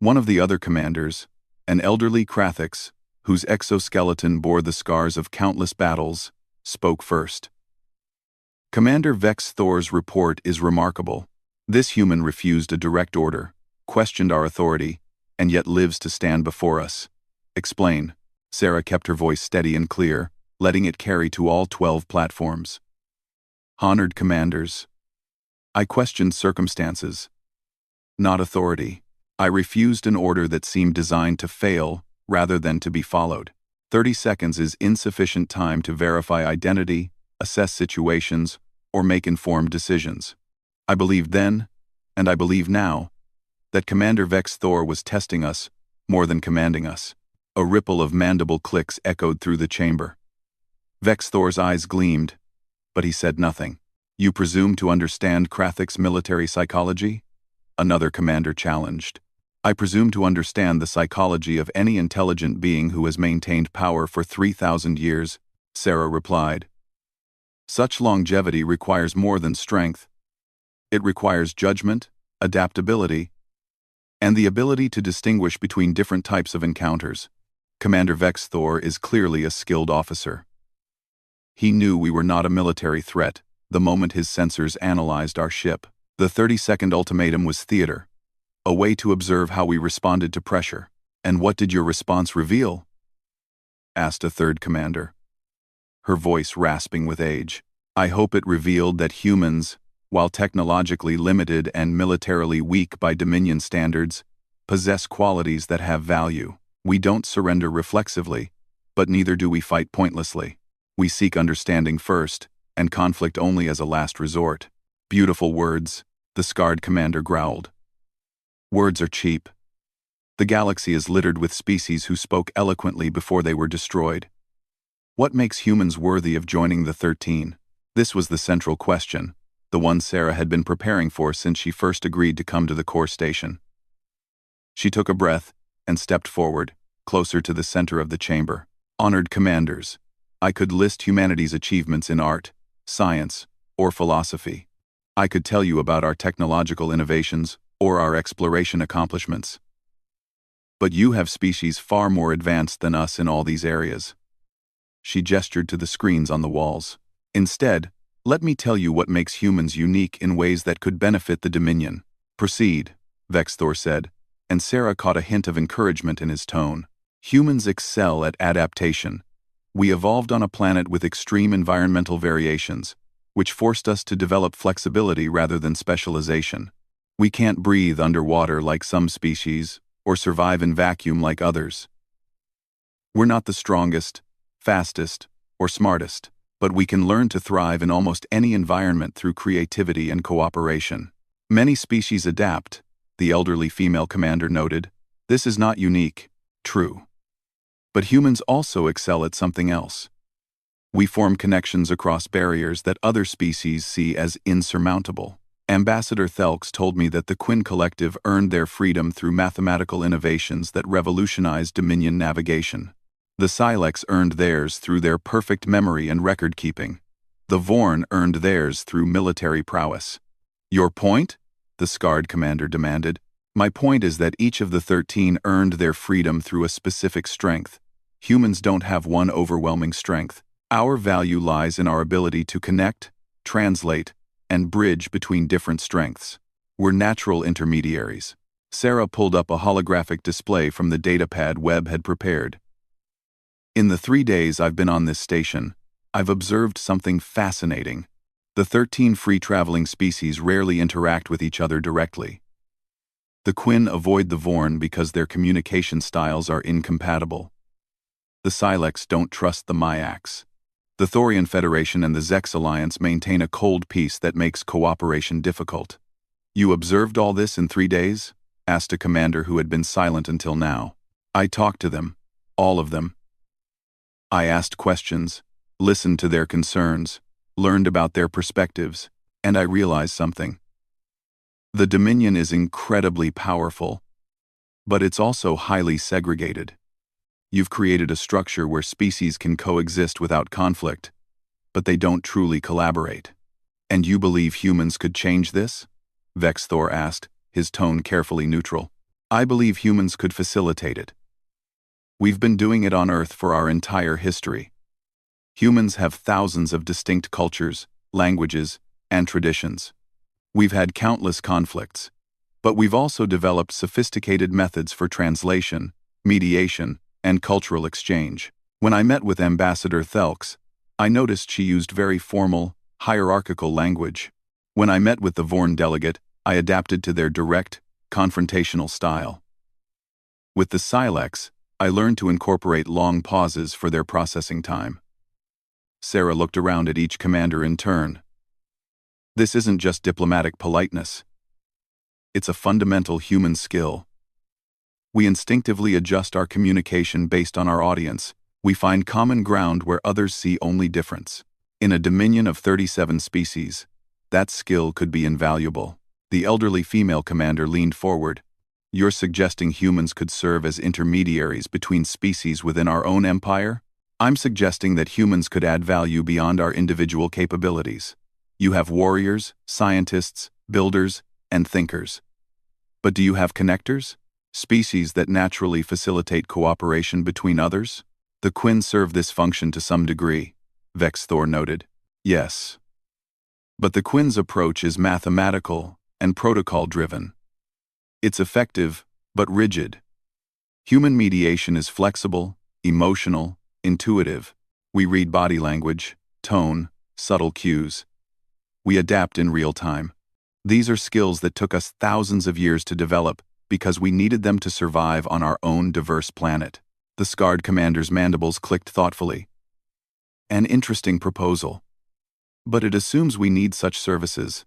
One of the other commanders, an elderly Krathix, whose exoskeleton bore the scars of countless battles, spoke first. Commander Vex Thor's report is remarkable. This human refused a direct order, questioned our authority, and yet lives to stand before us. Explain. Sarah kept her voice steady and clear, letting it carry to all 12 platforms. Honored commanders. I questioned circumstances, not authority. I refused an order that seemed designed to fail rather than to be followed. 30 seconds is insufficient time to verify identity, assess situations, or make informed decisions. I believed then, and I believe now, that Commander Vex Thor was testing us more than commanding us. A ripple of mandible clicks echoed through the chamber. Vex Thor's eyes gleamed, but he said nothing. You presume to understand Krathik's military psychology? Another commander challenged. I presume to understand the psychology of any intelligent being who has maintained power for 3,000 years, Sarah replied. Such longevity requires more than strength. It requires judgment, adaptability, and the ability to distinguish between different types of encounters. Commander Vex Thor is clearly a skilled officer. He knew we were not a military threat the moment his sensors analyzed our ship. The 30-second ultimatum was theater, a way to observe how we responded to pressure. And what did your response reveal? Asked a third commander, her voice rasping with age. I hope it revealed that humans, while technologically limited and militarily weak by Dominion standards, possess qualities that have value. We don't surrender reflexively, but neither do we fight pointlessly. We seek understanding first, and conflict only as a last resort. Beautiful words, the scarred commander growled. Words are cheap. The galaxy is littered with species who spoke eloquently before they were destroyed. What makes humans worthy of joining the 13? This was the central question, the one Sarah had been preparing for since she first agreed to come to the core station. She took a breath and stepped forward, closer to the center of the chamber. Honored commanders, I could list humanity's achievements in art, science, or philosophy. I could tell you about our technological innovations or our exploration accomplishments. But you have species far more advanced than us in all these areas. She gestured to the screens on the walls. Instead, let me tell you what makes humans unique in ways that could benefit the Dominion. Proceed, Vex Thor said, and Sarah caught a hint of encouragement in his tone. Humans excel at adaptation. We evolved on a planet with extreme environmental variations, which forced us to develop flexibility rather than specialization. We can't breathe underwater like some species, or survive in vacuum like others. We're not the strongest, fastest, or smartest, but we can learn to thrive in almost any environment through creativity and cooperation. Many species adapt, the elderly female commander noted. This is not unique, true. But humans also excel at something else. We form connections across barriers that other species see as insurmountable. Ambassador Thelks told me that the Quinn Collective earned their freedom through mathematical innovations that revolutionized Dominion navigation. The Silex earned theirs through their perfect memory and record-keeping. The Vorn earned theirs through military prowess. Your point? The scarred commander demanded. My point is that each of the 13 earned their freedom through a specific strength. Humans don't have one overwhelming strength. Our value lies in our ability to connect, translate, and bridge between different strengths. We're natural intermediaries. Sarah pulled up a holographic display from the datapad Webb had prepared. In the 3 days I've been on this station, I've observed something fascinating. The 13 free-traveling species rarely interact with each other directly. The Quinn avoid the Vorn because their communication styles are incompatible. The Silex don't trust the Myax. The Thorian Federation and the Zex Alliance maintain a cold peace that makes cooperation difficult. You observed all this in 3 days? Asked a commander who had been silent until now. I talked to them, all of them. I asked questions, listened to their concerns, learned about their perspectives, and I realized something. The Dominion is incredibly powerful, but it's also highly segregated. You've created a structure where species can coexist without conflict, but they don't truly collaborate. And you believe humans could change this? Vex Thor asked, his tone carefully neutral. I believe humans could facilitate it. We've been doing it on Earth for our entire history. Humans have thousands of distinct cultures, languages, and traditions. We've had countless conflicts, but we've also developed sophisticated methods for translation, mediation, and cultural exchange. When I met with Ambassador Thelks, I noticed she used very formal, hierarchical language. When I met with the Vorn delegate, I adapted to their direct, confrontational style. With the Silex, I learned to incorporate long pauses for their processing time. Sarah looked around at each commander in turn. This isn't just diplomatic politeness. It's a fundamental human skill. We instinctively adjust our communication based on our audience. We find common ground where others see only difference. In a dominion of 37 species, that skill could be invaluable. The elderly female commander leaned forward. You're suggesting humans could serve as intermediaries between species within our own empire? I'm suggesting that humans could add value beyond our individual capabilities. You have warriors, scientists, builders, and thinkers. But do you have connectors? Species that naturally facilitate cooperation between others? The Quinn serve this function to some degree, Vex Thor noted. Yes. But the Quinn's approach is mathematical and protocol-driven. It's effective, but rigid. Human mediation is flexible, emotional, intuitive. We read body language, tone, subtle cues. We adapt in real time. These are skills that took us thousands of years to develop because we needed them to survive on our own diverse planet. The scarred commander's mandibles clicked thoughtfully. An interesting proposal. But it assumes we need such services.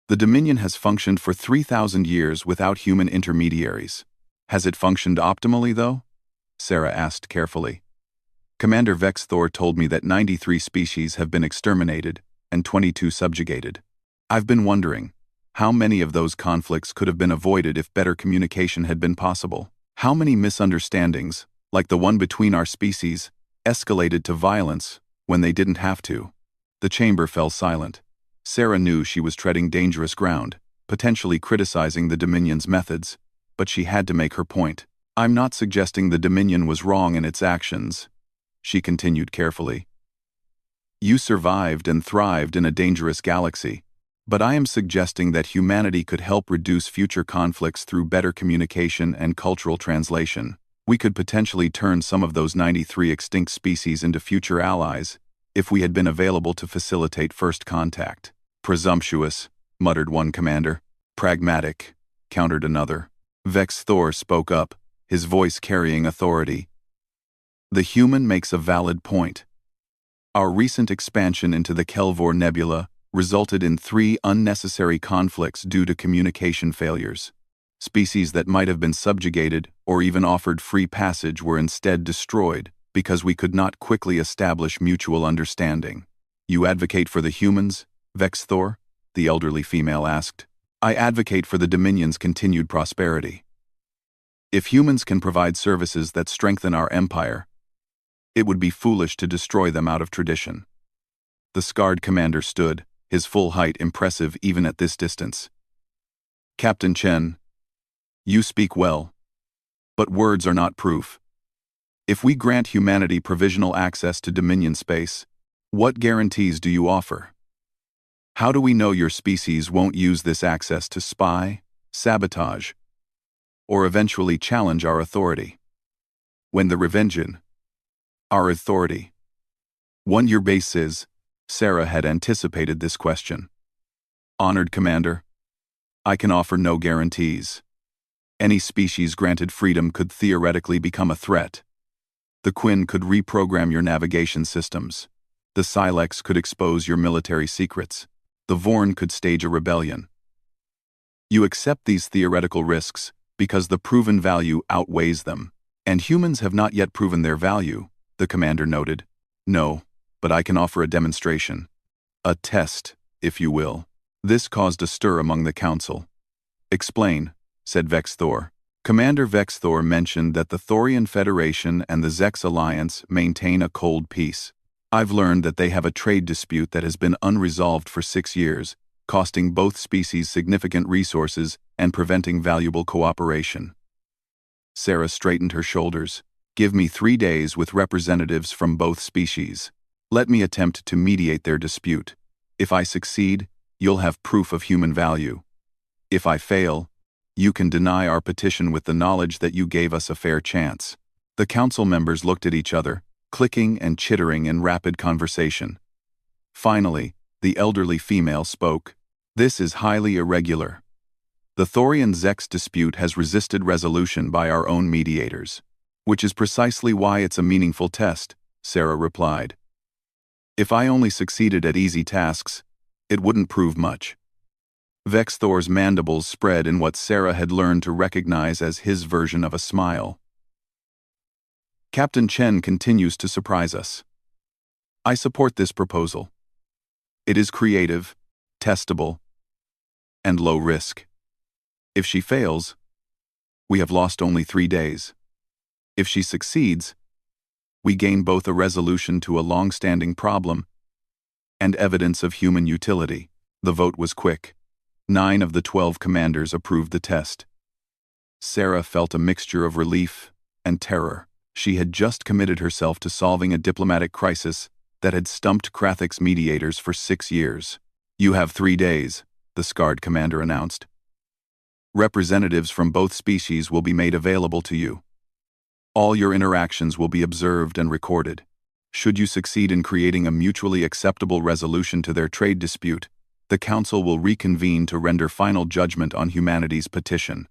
The Dominion has functioned for 3,000 years without human intermediaries. Has it functioned optimally, though? Sarah asked carefully. Commander Vex Thor told me that 93 species have been exterminated and 22 subjugated. I've been wondering, how many of those conflicts could have been avoided if better communication had been possible? How many misunderstandings, like the one between our species, escalated to violence when they didn't have to? The chamber fell silent. Sarah knew she was treading dangerous ground, potentially criticizing the Dominion's methods, but she had to make her point. I'm not suggesting the Dominion was wrong in its actions, she continued carefully. You survived and thrived in a dangerous galaxy, but I am suggesting that humanity could help reduce future conflicts through better communication and cultural translation. We could potentially turn some of those 93 extinct species into future allies if we had been available to facilitate first contact. Presumptuous, muttered one commander. Pragmatic, countered another. Vex Thor spoke up, his voice carrying authority. The human makes a valid point. Our recent expansion into the Kelvor Nebula resulted in 3 unnecessary conflicts due to communication failures. Species that might have been subjugated or even offered free passage were instead destroyed because we could not quickly establish mutual understanding. You advocate for the humans, Vex Thor? The elderly female asked. I advocate for the Dominion's continued prosperity. If humans can provide services that strengthen our empire, it would be foolish to destroy them out of tradition. The scarred commander stood, his full height impressive even at this distance. Captain Chen, you speak well, but words are not proof. If we grant humanity provisional access to Dominion space, what guarantees do you offer? How do we know your species won't use this access to spy, sabotage, or eventually challenge our authority? When the Revengeance, our authority, won your bases, Sarah had anticipated this question. Honored Commander, I can offer no guarantees. Any species granted freedom could theoretically become a threat. The Quinn could reprogram your navigation systems. The Silex could expose your military secrets. The Vorn could stage a rebellion. You accept these theoretical risks because the proven value outweighs them. And humans have not yet proven their value, the commander noted. No, but I can offer a demonstration. A test, if you will. This caused a stir among the council. Explain, said Vex Thor. Commander Vex Thor mentioned that the Thorian Federation and the Zex Alliance maintain a cold peace. I've learned that they have a trade dispute that has been unresolved for 6 years, costing both species significant resources and preventing valuable cooperation. Sarah straightened her shoulders. Give me 3 days with representatives from both species. Let me attempt to mediate their dispute. If I succeed, you'll have proof of human value. If I fail, you can deny our petition with the knowledge that you gave us a fair chance. The council members looked at each other, clicking and chittering in rapid conversation. Finally, the elderly female spoke. This is highly irregular. The Thorian-Zex dispute has resisted resolution by our own mediators. Which is precisely why it's a meaningful test, Sarah replied. If I only succeeded at easy tasks, it wouldn't prove much. Vex Thor's mandibles spread in what Sarah had learned to recognize as his version of a smile. Captain Chen continues to surprise us. I support this proposal. It is creative, testable, and low risk. If she fails, we have lost only 3 days. If she succeeds, we gain both a resolution to a long-standing problem and evidence of human utility. The vote was quick. 9 of the 12 commanders approved the test. Sarah felt a mixture of relief and terror. She had just committed herself to solving a diplomatic crisis that had stumped Krathik's mediators for 6 years. You have 3 days, the scarred commander announced. Representatives from both species will be made available to you. All your interactions will be observed and recorded. Should you succeed in creating a mutually acceptable resolution to their trade dispute, the Council will reconvene to render final judgment on humanity's petition.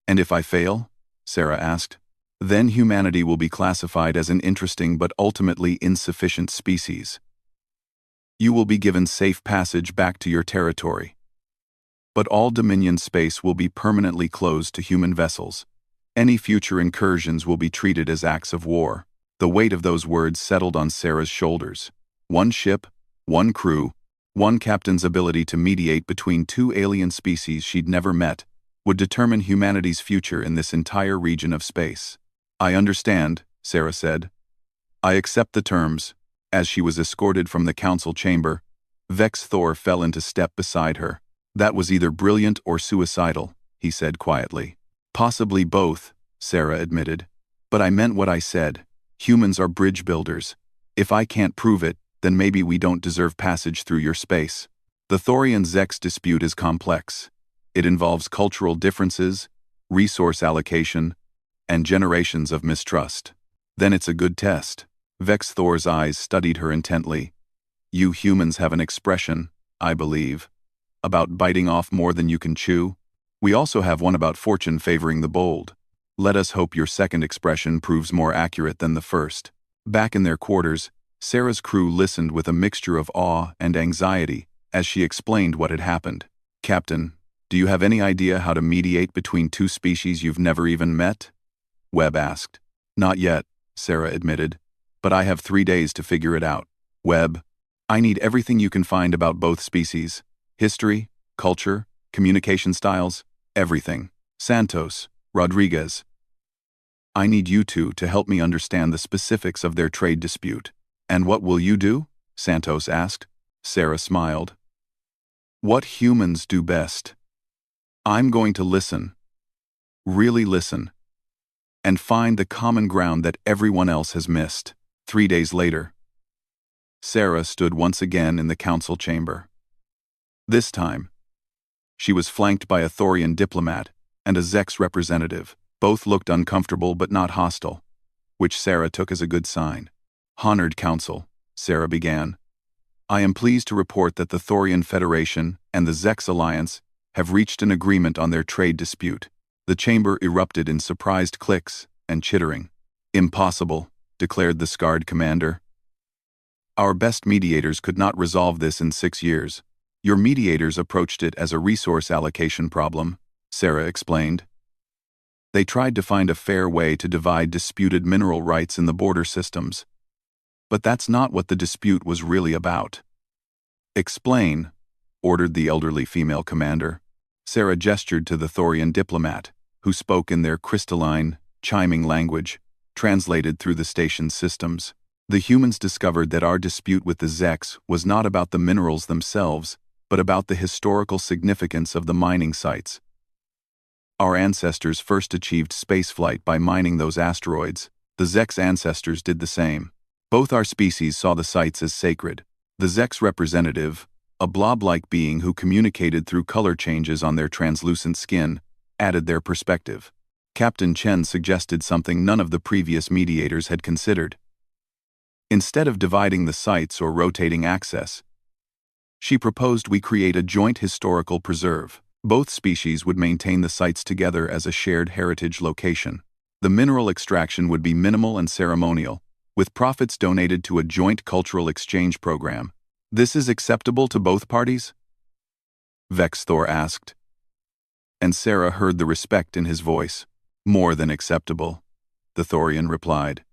And if I fail? Sarah asked. Then humanity will be classified as an interesting but ultimately insufficient species. You will be given safe passage back to your territory. But all Dominion space will be permanently closed to human vessels. Any future incursions will be treated as acts of war. The weight of those words settled on Sarah's shoulders. 1 ship, 1 crew, 1 captain's ability to mediate between 2 alien species she'd never met would determine humanity's future in this entire region of space. I understand, Sarah said. I accept the terms. As she was escorted from the council chamber, Vex Thor fell into step beside her. That was either brilliant or suicidal, he said quietly. Possibly both, Sarah admitted. But I meant what I said. Humans are bridge builders. If I can't prove it, then maybe we don't deserve passage through your space. The Thorian-Zex dispute is complex. It involves cultural differences, resource allocation, and generations of mistrust. Then it's a good test. Vex Thor's eyes studied her intently. You humans have an expression, I believe, about biting off more than you can chew. We also have one about fortune favoring the bold. Let us hope your second expression proves more accurate than the first. Back in their quarters, Sarah's crew listened with a mixture of awe and anxiety as she explained what had happened. Captain, do you have any idea how to mediate between 2 species you've never even met? Webb asked. Not yet, Sarah admitted, but I have 3 days to figure it out. Webb, I need everything you can find about both species. History, culture, communication styles, everything. Santos, Rodriguez. I need you two to help me understand the specifics of their trade dispute. And what will you do? Santos asked. Sarah smiled. What humans do best. I'm going to listen. Really listen. And find the common ground that everyone else has missed. 3 days later, Sarah stood once again in the council chamber. This time, she was flanked by a Thorian diplomat and a Zex representative. Both looked uncomfortable but not hostile, which Sarah took as a good sign. Honored Council, Sarah began. I am pleased to report that the Thorian Federation and the Zex Alliance have reached an agreement on their trade dispute. The chamber erupted in surprised clicks and chittering. Impossible, declared the scarred commander. Our best mediators could not resolve this in 6 years. Your mediators approached it as a resource allocation problem, Sarah explained. They tried to find a fair way to divide disputed mineral rights in the border systems. But that's not what the dispute was really about. Explain, ordered the elderly female commander. Sarah gestured to the Thorian diplomat, who spoke in their crystalline, chiming language, translated through the station's systems. The humans discovered that our dispute with the Zex was not about the minerals themselves, but about the historical significance of the mining sites. Our ancestors first achieved spaceflight by mining those asteroids. The Zek's ancestors did the same. Both our species saw the sites as sacred. The Zek's representative, a blob-like being who communicated through color changes on their translucent skin, added their perspective. Captain Chen suggested something none of the previous mediators had considered. Instead of dividing the sites or rotating access, she proposed we create a joint historical preserve. Both species would maintain the sites together as a shared heritage location. The mineral extraction would be minimal and ceremonial, with profits donated to a joint cultural exchange program. This is acceptable to both parties? Vex Thor asked. And Sarah heard the respect in his voice. More than acceptable, the Thorian replied.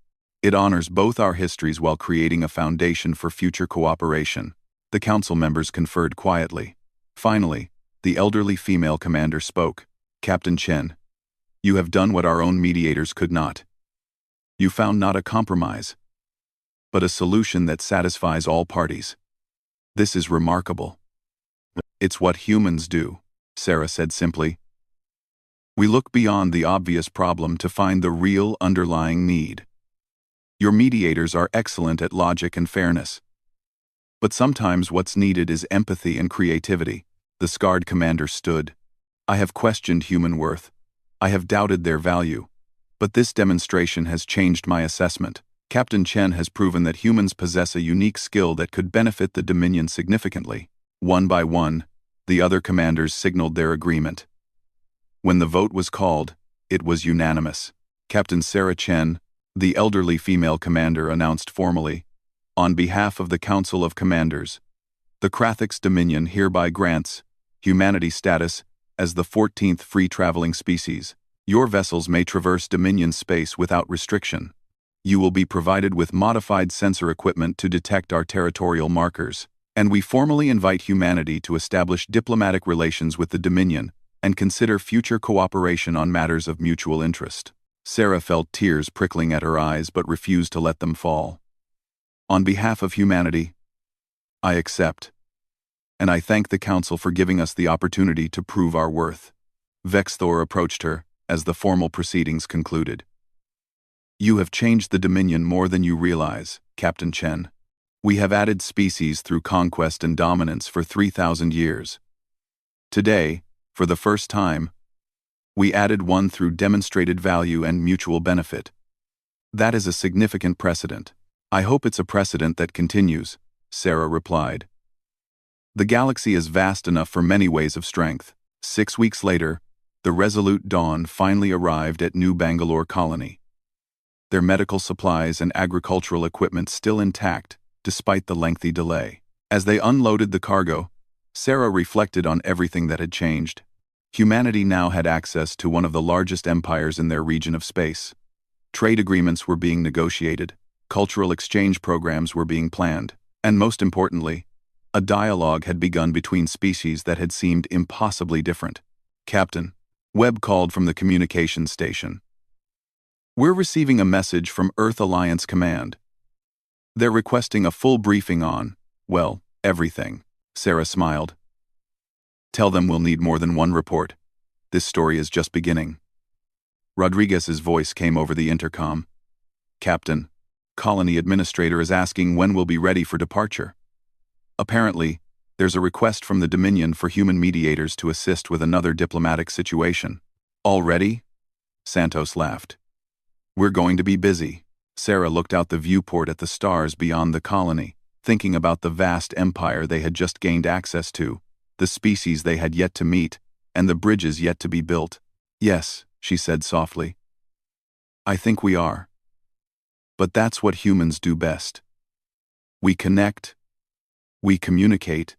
It honors both our histories while creating a foundation for future cooperation. The council members conferred quietly. Finally, the elderly female commander spoke. Captain Chen, you have done what our own mediators could not. You found not a compromise, but a solution that satisfies all parties. This is remarkable. It's what humans do, Sarah said simply. We look beyond the obvious problem to find the real underlying need. Your mediators are excellent at logic and fairness. But sometimes what's needed is empathy and creativity. The scarred commander stood. I have questioned human worth. I have doubted their value. But this demonstration has changed my assessment. Captain Chen has proven that humans possess a unique skill that could benefit the Dominion significantly. One by one, the other commanders signaled their agreement. When the vote was called, it was unanimous. Captain Sarah Chen, the elderly female commander, announced formally, on behalf of the Council of Commanders, the Krathix Dominion hereby grants humanity status as the 14th free-traveling species. Your vessels may traverse Dominion space without restriction. You will be provided with modified sensor equipment to detect our territorial markers, and we formally invite humanity to establish diplomatic relations with the Dominion and consider future cooperation on matters of mutual interest. Sarah felt tears prickling at her eyes but refused to let them fall. On behalf of humanity, I accept, and I thank the Council for giving us the opportunity to prove our worth. Vex Thor approached her as the formal proceedings concluded. You have changed the Dominion more than you realize, Captain Chen. We have added species through conquest and dominance for 3,000 years. Today, for the first time, we added one through demonstrated value and mutual benefit. That is a significant precedent. I hope it's a precedent that continues, Sarah replied. The galaxy is vast enough for many ways of strength. 6 weeks later, the Resolute Dawn finally arrived at New Bangalore Colony. Their medical supplies and agricultural equipment still intact, despite the lengthy delay. As they unloaded the cargo, Sarah reflected on everything that had changed. Humanity now had access to one of the largest empires in their region of space. Trade agreements were being negotiated, cultural exchange programs were being planned, and most importantly, a dialogue had begun between species that had seemed impossibly different. Captain, Webb called from the communications station. We're receiving a message from Earth Alliance Command. They're requesting a full briefing on, well, everything. Sarah smiled. Tell them we'll need more than one report. This story is just beginning. Rodriguez's voice came over the intercom. Captain, Colony Administrator is asking when we'll be ready for departure. Apparently, there's a request from the Dominion for human mediators to assist with another diplomatic situation. Already? Santos laughed. We're going to be busy. Sarah looked out the viewport at the stars beyond the colony, thinking about the vast empire they had just gained access to, the species they had yet to meet, and the bridges yet to be built. Yes, she said softly. I think we are. But that's what humans do best. We connect, we communicate,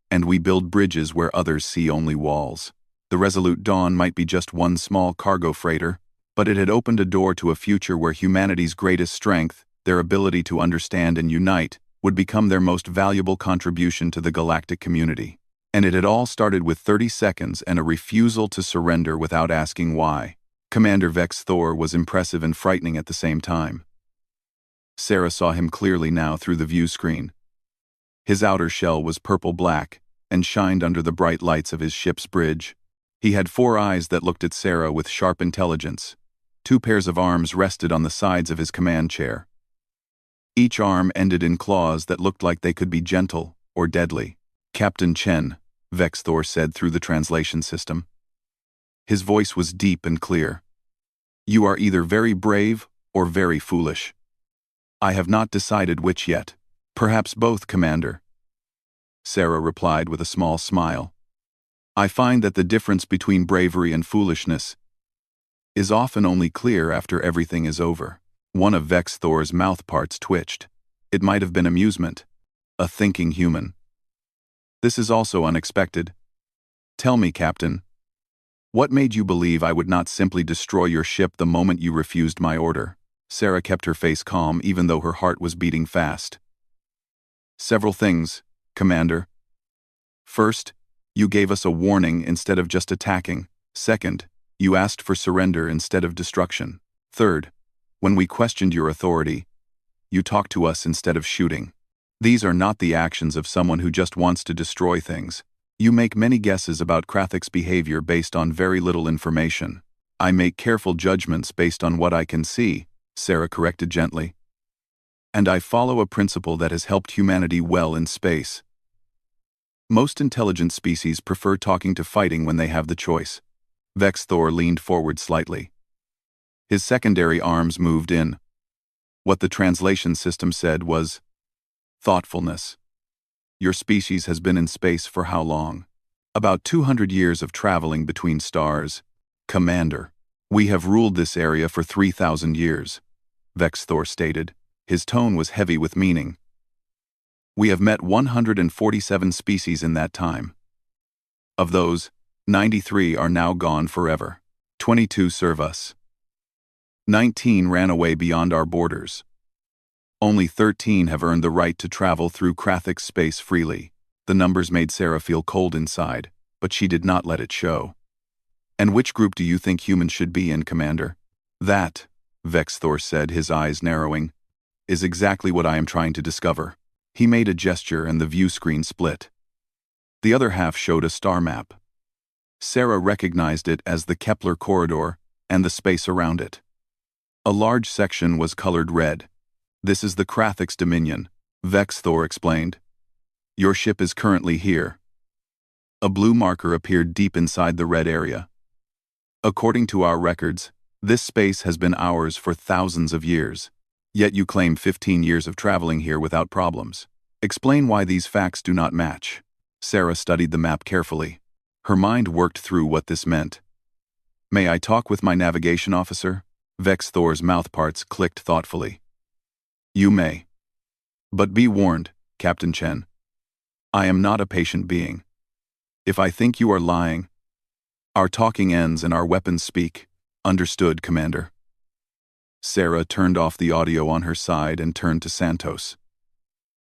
and we build bridges where others see only walls. The Resolute Dawn might be just one small cargo freighter, but it had opened a door to a future where humanity's greatest strength, their ability to understand and unite, would become their most valuable contribution to the galactic community. And it had all started with 30 seconds and a refusal to surrender without asking why. Commander Vex Thor was impressive and frightening at the same time. Sarah saw him clearly now through the view screen. His outer shell was purple-black and shined under the bright lights of his ship's bridge. He had 4 eyes that looked at Sarah with sharp intelligence. 2 pairs of arms rested on the sides of his command chair. Each arm ended in claws that looked like they could be gentle or deadly. "Captain Chen," Vex Thor said through the translation system. His voice was deep and clear. "You are either very brave or very foolish. I have not decided which yet. Perhaps both, Commander." Sarah replied with a small smile. "I find that the difference between bravery and foolishness is often only clear after everything is over." One of Vex Thor's mouth parts twitched. It might have been amusement. A thinking human. "This is also unexpected. Tell me, Captain, what made you believe I would not simply destroy your ship the moment you refused my order?" Sarah kept her face calm even though her heart was beating fast. "Several things, Commander. First, you gave us a warning instead of just attacking. Second, you asked for surrender instead of destruction. Third, when we questioned your authority, you talked to us instead of shooting. These are not the actions of someone who just wants to destroy things. You make many guesses about Krathik's behavior based on very little information. I make careful judgments based on what I can see," Sarah corrected gently. "And I follow a principle that has helped humanity well in space. Most intelligent species prefer talking to fighting when they have the choice." Vex Thor leaned forward slightly. His secondary arms moved in. What the translation system said was, "Thoughtfulness. Your species has been in space for how long?" "About 200 years of traveling between stars, Commander. We have ruled this area for 3,000 years, Vex Thor stated. His tone was heavy with meaning. "We have met 147 species in that time. Of those, 93 are now gone forever. 22 serve us. 19 ran away beyond our borders. Only 13 have earned the right to travel through Krathik's space freely." The numbers made Sarah feel cold inside, but she did not let it show. "And which group do you think humans should be in, Commander?" "That," Vex Thor said, his eyes narrowing, "is exactly what I am trying to discover." He made a gesture and the view screen split. The other half showed a star map. Sarah recognized it as the Kepler corridor and the space around it. A large section was colored red. "This is the Krathik's dominion," Vex Thor explained. "Your ship is currently here." A blue marker appeared deep inside the red area. "According to our records, this space has been ours for thousands of years. Yet you claim 15 years of traveling here without problems. Explain why these facts do not match." Sarah studied the map carefully. Her mind worked through what this meant. "May I talk with my navigation officer?" Vex Thor's mouthparts clicked thoughtfully. "You may. But be warned, Captain Chen. I am not a patient being. If I think you are lying, our talking ends and our weapons speak." "Understood, Commander." Sarah turned off the audio on her side and turned to Santos.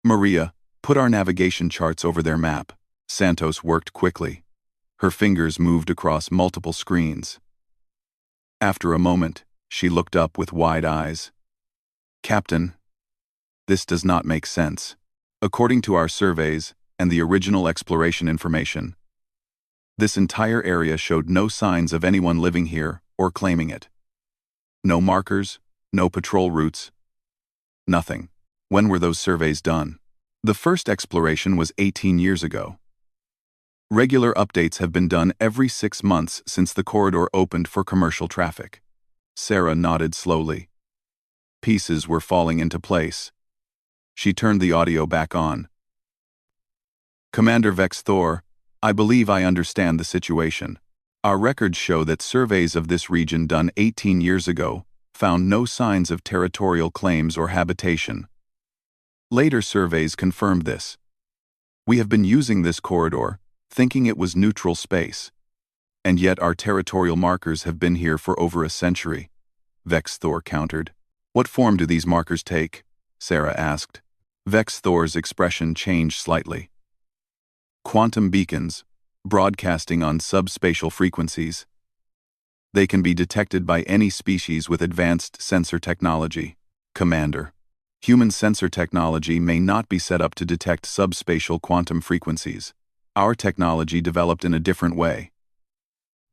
"Maria, put our navigation charts over their map." Santos worked quickly. Her fingers moved across multiple screens. After a moment, she looked up with wide eyes. "Captain, this does not make sense. According to our surveys and the original exploration information, this entire area showed no signs of anyone living here or claiming it. No markers, no patrol routes, nothing. When were those surveys done?" "The first exploration was 18 years ago. Regular updates have been done every 6 months since the corridor opened for commercial traffic." Sarah nodded slowly. Pieces were falling into place. She turned the audio back on. "Commander Vex Thor, I believe I understand the situation. Our records show that surveys of this region done 18 years ago found no signs of territorial claims or habitation. Later surveys confirmed this. We have been using this corridor, thinking it was neutral space. And yet our territorial markers have been here for over a century," Vex Thor countered. "What form do these markers take?" Sarah asked. Vex Thor's expression changed slightly. "Quantum beacons, broadcasting on subspatial frequencies. They can be detected by any species with advanced sensor technology, Commander. Human sensor technology may not be set up to detect subspatial quantum frequencies. Our technology developed in a different way."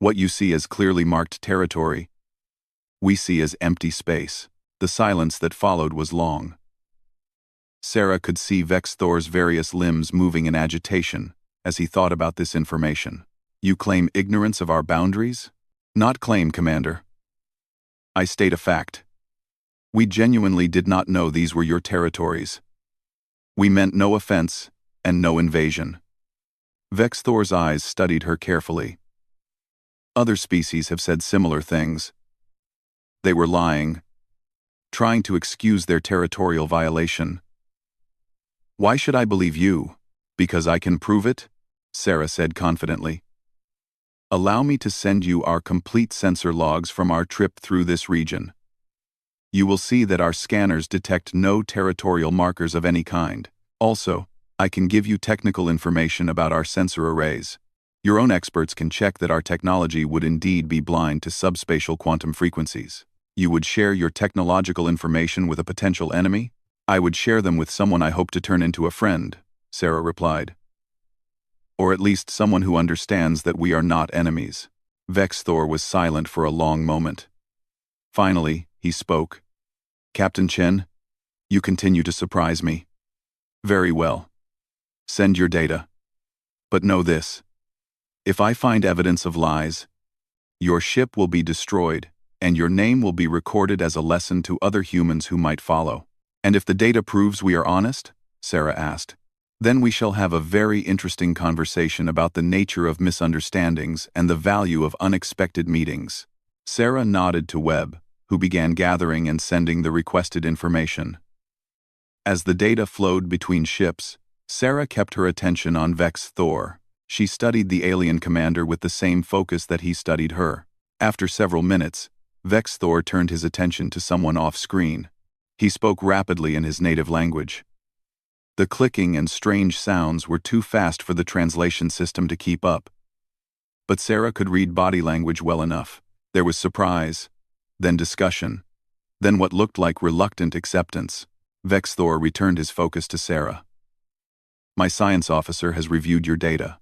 What you see as clearly marked territory, we see as empty space. The silence that followed was long. Sarah could see Vex Thor's various limbs moving in agitation as he thought about this information. You claim ignorance of our boundaries? Not claim, Commander. I state a fact. We genuinely did not know these were your territories. We meant no offense and no invasion. Vex Thor's eyes studied her carefully. Other species have said similar things. They were lying, trying to excuse their territorial violation. Why should I believe you? Because I can prove it? Sarah said confidently. Allow me to send you our complete sensor logs from our trip through this region. You will see that our scanners detect no territorial markers of any kind. Also, I can give you technical information about our sensor arrays. Your own experts can check that our technology would indeed be blind to subspatial quantum frequencies. You would share your technological information with a potential enemy? I would share them with someone I hope to turn into a friend, Sarah replied. Or at least someone who understands that we are not enemies. Vex Thor was silent for a long moment. Finally, he spoke. Captain Chen, you continue to surprise me. Very well. Send your data. But know this. If I find evidence of lies, your ship will be destroyed, and your name will be recorded as a lesson to other humans who might follow. And if the data proves we are honest, Sarah asked, then we shall have a very interesting conversation about the nature of misunderstandings and the value of unexpected meetings. Sarah nodded to Webb, who began gathering and sending the requested information. As the data flowed between ships, Sarah kept her attention on Vex Thor. She studied the alien commander with the same focus that he studied her. After several minutes, Vex Thor turned his attention to someone off-screen. He spoke rapidly in his native language. The clicking and strange sounds were too fast for the translation system to keep up. But Sarah could read body language well enough. There was surprise, then discussion, then what looked like reluctant acceptance. Vex Thor returned his focus to Sarah. My science officer has reviewed your data.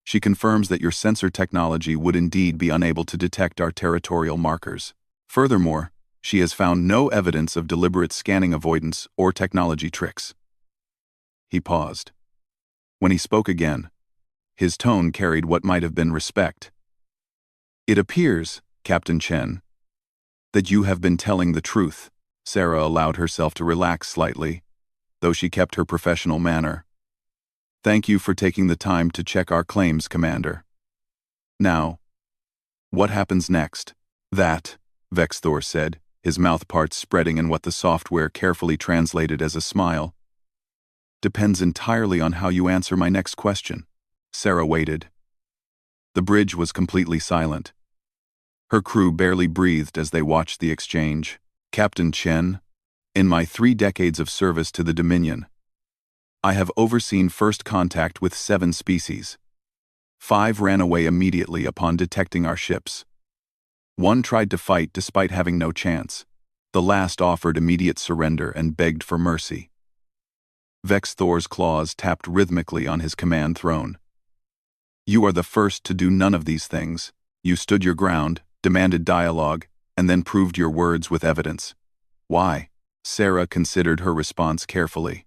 She confirms that your sensor technology would indeed be unable to detect our territorial markers. Furthermore, she has found no evidence of deliberate scanning avoidance or technology tricks. He paused. When he spoke again, his tone carried what might have been respect. It appears, Captain Chen, that you have been telling the truth. Sarah allowed herself to relax slightly, though she kept her professional manner. Thank you for taking the time to check our claims, Commander. Now, what happens next? That, Vex Thor said, his mouth parts spreading in what the software carefully translated as a smile. Depends entirely on how you answer my next question. Sarah waited. The bridge was completely silent. Her crew barely breathed as they watched the exchange. Captain Chen, in my 3 decades of service to the Dominion, I have overseen first contact with 7 species. 5 ran away immediately upon detecting our ships. 1 tried to fight despite having no chance. The last offered immediate surrender and begged for mercy. Vex Thor's claws tapped rhythmically on his command throne. You are the first to do none of these things. You stood your ground, demanded dialogue, and then proved your words with evidence. Why? Sarah considered her response carefully.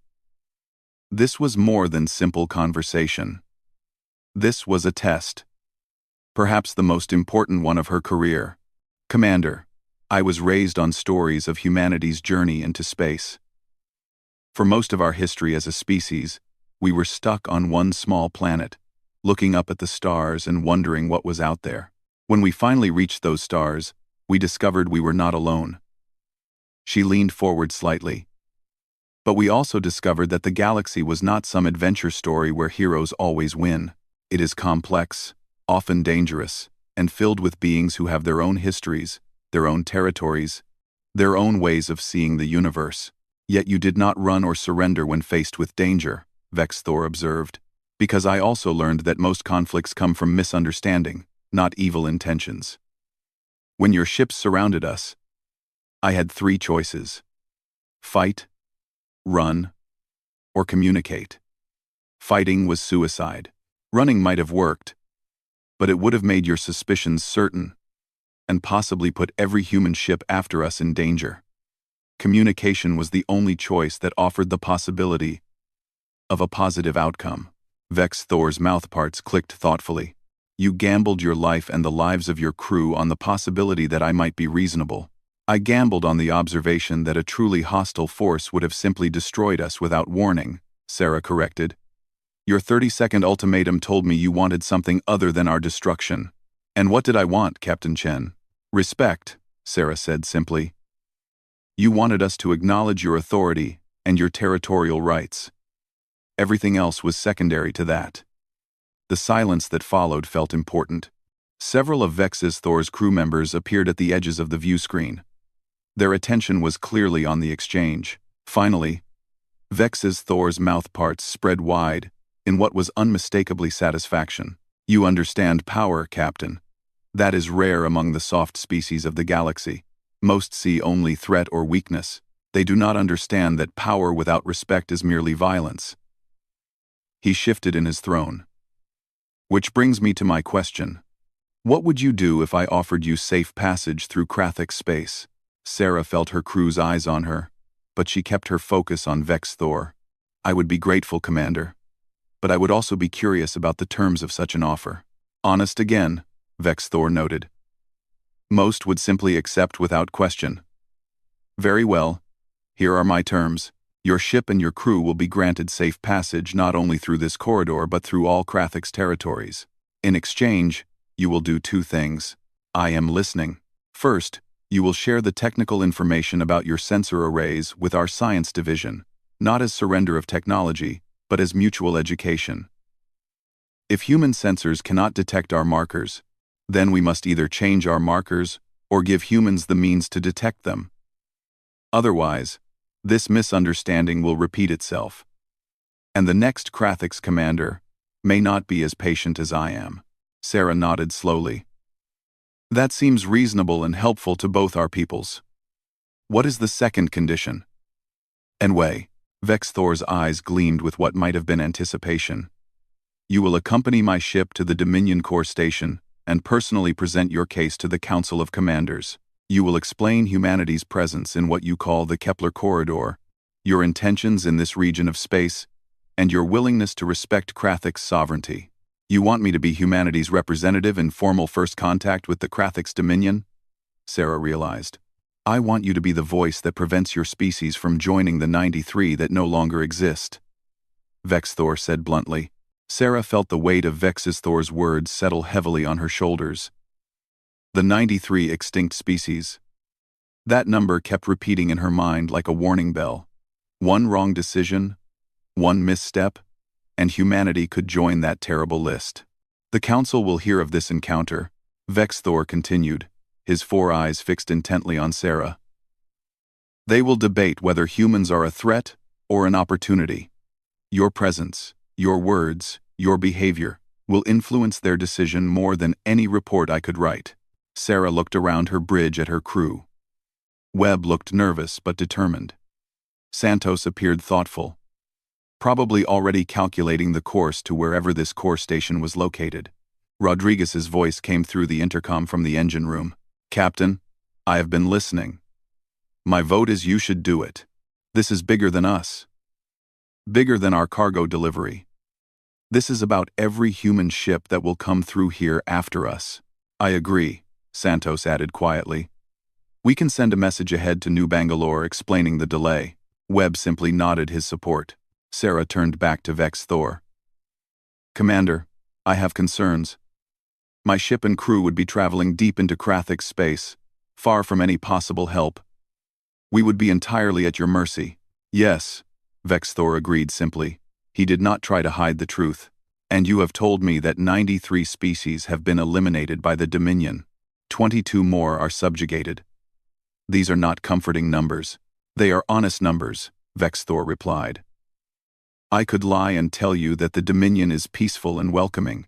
This was more than simple conversation. This was a test. Perhaps the most important one of her career. Commander, I was raised on stories of humanity's journey into space. For most of our history as a species, we were stuck on one small planet, looking up at the stars and wondering what was out there. When we finally reached those stars, we discovered we were not alone. She leaned forward slightly. But we also discovered that the galaxy was not some adventure story where heroes always win. It is complex, often dangerous, and filled with beings who have their own histories, their own territories, their own ways of seeing the universe. Yet you did not run or surrender when faced with danger, Vex Thor observed, because I also learned that most conflicts come from misunderstanding, not evil intentions. When your ships surrounded us, I had 3 choices: fight, run, or communicate. Fighting was suicide. Running might have worked, But it would have made your suspicions certain, and possibly put every human ship after us in danger. Communication was the only choice that offered the possibility of a positive outcome. Vex Thor's mouthparts clicked thoughtfully. You gambled your life and the lives of your crew on the possibility that I might be reasonable. I gambled on the observation that a truly hostile force would have simply destroyed us without warning, Sarah corrected. Your 30-second ultimatum told me you wanted something other than our destruction. And what did I want, Captain Chen? Respect, Sarah said simply. You wanted us to acknowledge your authority and your territorial rights. Everything else was secondary to that. The silence that followed felt important. Several of Vex's Thor's crew members appeared at the edges of the view screen. Their attention was clearly on the exchange. Finally, Vex's Thor's mouthparts spread wide in what was unmistakably satisfaction. You understand power, Captain. That is rare among the soft species of the galaxy. Most see only threat or weakness. They do not understand that power without respect is merely violence. He shifted in his throne. Which brings me to my question. What would you do if I offered you safe passage through Krathix space? Sarah felt her crew's eyes on her, but she kept her focus on Vex Thor. I would be grateful, Commander. But I would also be curious about the terms of such an offer. Honest again, Vex Thor noted. Most would simply accept without question. Very well. Here are my terms. Your ship and your crew will be granted safe passage not only through this corridor but through all Krathix territories. In exchange, you will do two things. I am listening. First, you will share the technical information about your sensor arrays with our science division, not as surrender of technology, but as mutual education. If human sensors cannot detect our markers, then we must either change our markers or give humans the means to detect them. Otherwise, this misunderstanding will repeat itself. And the next Krathix commander may not be as patient as I am. Sarah nodded slowly. That seems reasonable and helpful to both our peoples. What is the second condition? Anyway, Vex Thor's eyes gleamed with what might have been anticipation. You will accompany my ship to the Dominion Core Station and personally present your case to the Council of Commanders. You will explain humanity's presence in what you call the Kepler Corridor, your intentions in this region of space, and your willingness to respect Krathix sovereignty. You want me to be humanity's representative in formal first contact with the Krathix Dominion? Sarah realized. I want you to be the voice that prevents your species from joining the 93 that no longer exist. Vex Thor said bluntly. Sarah felt the weight of Vex's Thor's words settle heavily on her shoulders. The 93 extinct species. That number kept repeating in her mind like a warning bell. One wrong decision, one misstep, and humanity could join that terrible list. The Council will hear of this encounter, Vex Thor continued, his 4 eyes fixed intently on Sarah. They will debate whether humans are a threat or an opportunity. Your presence, your words, your behavior will influence their decision more than any report I could write. Sarah looked around her bridge at her crew. Webb looked nervous but determined. Santos appeared thoughtful, probably already calculating the course to wherever this core station was located. Rodriguez's voice came through the intercom from the engine room. Captain, I have been listening. My vote is you should do it. This is bigger than us. Bigger than our cargo delivery. This is about every human ship that will come through here after us. I agree, Santos added quietly. We can send a message ahead to New Bangalore explaining the delay. Webb simply nodded his support. Sarah turned back to Vex Thor. Commander, I have concerns. My ship and crew would be traveling deep into Krathix space, far from any possible help. We would be entirely at your mercy. Yes, Vex Thor agreed simply. He did not try to hide the truth. And you have told me that 93 species have been eliminated by the Dominion. 22 more are subjugated. These are not comforting numbers. They are honest numbers, Vex Thor replied. I could lie and tell you that the Dominion is peaceful and welcoming.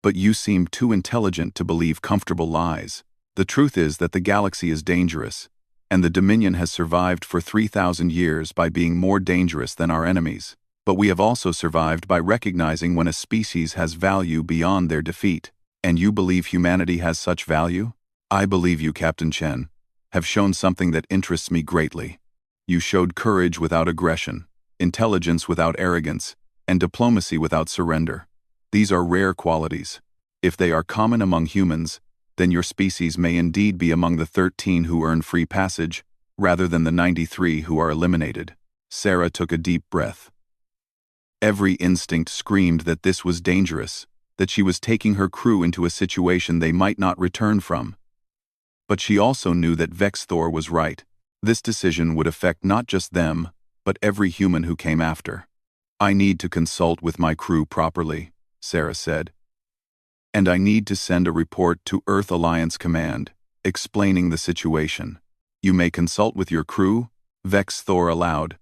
But you seem too intelligent to believe comfortable lies. The truth is that the galaxy is dangerous, and the Dominion has survived for 3,000 years by being more dangerous than our enemies. But we have also survived by recognizing when a species has value beyond their defeat. And you believe humanity has such value? I believe you, Captain Chen, have shown something that interests me greatly. You showed courage without aggression, intelligence without arrogance, and diplomacy without surrender. These are rare qualities. If they are common among humans, then your species may indeed be among the 13 who earn free passage, rather than the 93 who are eliminated. Sarah took a deep breath. Every instinct screamed that this was dangerous, that she was taking her crew into a situation they might not return from. But she also knew that Vex Thor was right. This decision would affect not just them, but every human who came after. I need to consult with my crew properly, Sarah said. And I need to send a report to Earth Alliance Command, explaining the situation. You may consult with your crew, Vex Thor allowed.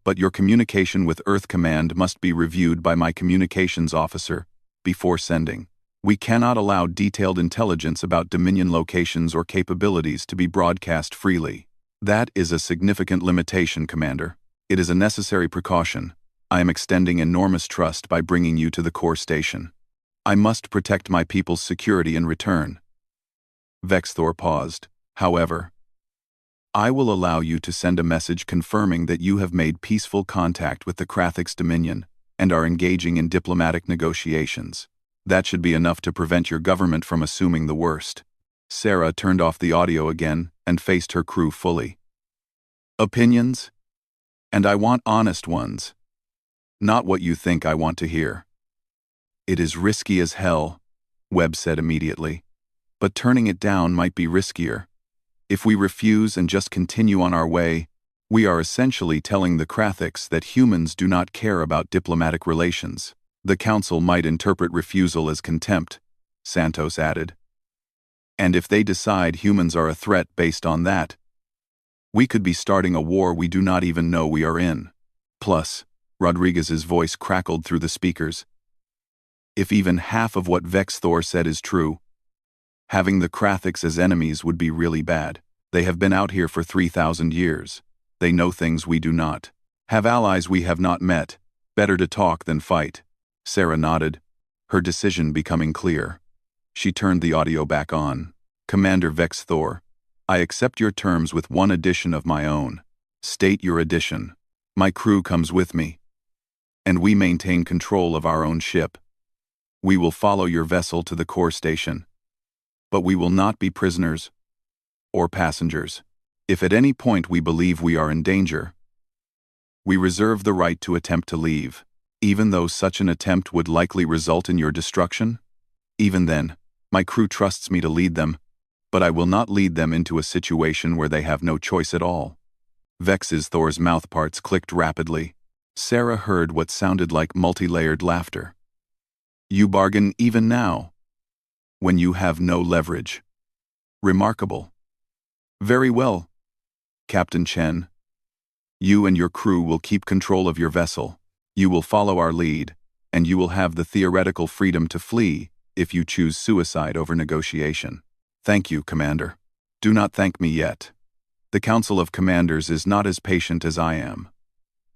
But your communication with Earth Command must be reviewed by my communications officer before sending. We cannot allow detailed intelligence about Dominion locations or capabilities to be broadcast freely. That is a significant limitation, Commander. It is a necessary precaution. I am extending enormous trust by bringing you to the core station. I must protect my people's security in return. Vex Thor paused. However, I will allow you to send a message confirming that you have made peaceful contact with the Krathix Dominion and are engaging in diplomatic negotiations. That should be enough to prevent your government from assuming the worst. Sarah turned off the audio again and faced her crew fully. Opinions? And I want honest ones. Not what you think I want to hear. It is risky as hell, Webb said immediately. But turning it down might be riskier. If we refuse and just continue on our way, we are essentially telling the Krathix that humans do not care about diplomatic relations. The Council might interpret refusal as contempt, Santos added. And if they decide humans are a threat based on that, we could be starting a war we do not even know we are in. Plus, Rodriguez's voice crackled through the speakers. If even half of what Vex Thor said is true, having the Krathix as enemies would be really bad. They have been out here for 3,000 years. They know things we do not. Have allies we have not met. Better to talk than fight. Sarah nodded, her decision becoming clear. She turned the audio back on. Commander Vex Thor, I accept your terms with one addition of my own. State your addition. My crew comes with me. And we maintain control of our own ship. We will follow your vessel to the core station. But we will not be prisoners or passengers. If at any point we believe we are in danger, we reserve the right to attempt to leave. Even though such an attempt would likely result in your destruction? Even then, my crew trusts me to lead them, but I will not lead them into a situation where they have no choice at all. Vex's Thor's mouthparts clicked rapidly. Sarah heard what sounded like multi-layered laughter. You bargain even now, when you have no leverage. Remarkable. Very well, Captain Chen. You and your crew will keep control of your vessel. You will follow our lead, and you will have the theoretical freedom to flee if you choose suicide over negotiation. Thank you, Commander. Do not thank me yet. The Council of Commanders is not as patient as I am.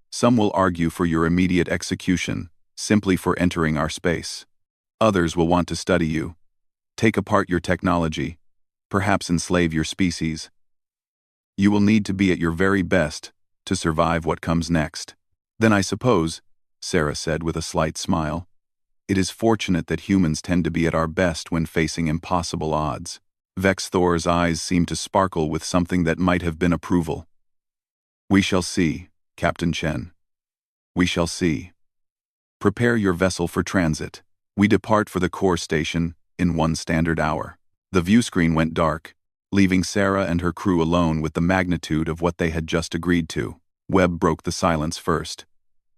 Some will argue for your immediate execution, simply for entering our space. Others will want to study you, take apart your technology, perhaps enslave your species. You will need to be at your very best to survive what comes next. Then I suppose, Sarah said with a slight smile, it is fortunate that humans tend to be at our best when facing impossible odds. Vex Thor's eyes seemed to sparkle with something that might have been approval. We shall see, Captain Chen. We shall see. Prepare your vessel for transit. We depart for the core station in 1 standard hour. The view screen went dark, leaving Sarah and her crew alone with the magnitude of what they had just agreed to. Webb broke the silence first.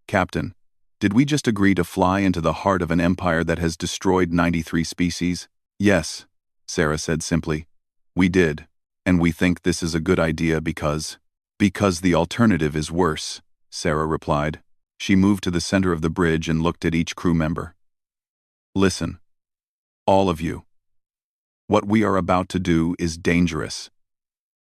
Captain, did we just agree to fly into the heart of an empire that has destroyed 93 species? Yes, Sarah said simply. We did, and we think this is a good idea because the alternative is worse, Sarah replied. She moved to the center of the bridge and looked at each crew member. Listen, all of you. What we are about to do is dangerous.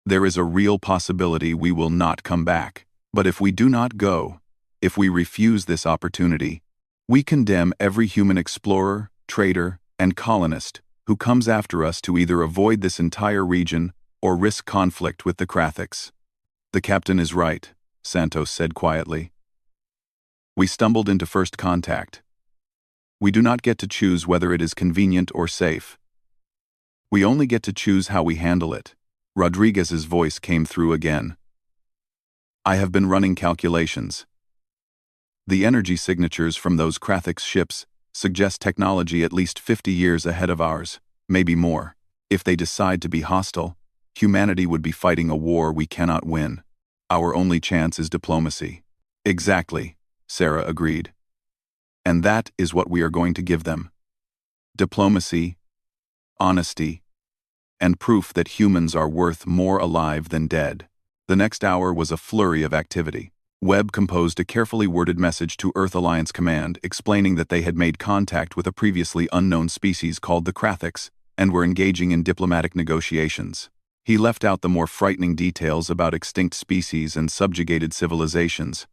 There is a real possibility we will not come back. But if we do not go, if we refuse this opportunity, we condemn every human explorer, trader, and colonist, who comes after us to either avoid this entire region or risk conflict with the Krathiks. The captain is right, Santos said quietly. We stumbled into first contact. We do not get to choose whether it is convenient or safe. We only get to choose how we handle it. Rodriguez's voice came through again. I have been running calculations. The energy signatures from those Krathiks ships suggest technology at least 50 years ahead of ours, maybe more. If they decide to be hostile, humanity would be fighting a war we cannot win. Our only chance is diplomacy. Exactly, Sarah agreed. And that is what we are going to give them. Diplomacy, honesty, and proof that humans are worth more alive than dead. The next hour was a flurry of activity. Webb composed a carefully worded message to Earth Alliance Command explaining that they had made contact with a previously unknown species called the Krathiks and were engaging in diplomatic negotiations. He left out the more frightening details about extinct species and subjugated civilizations.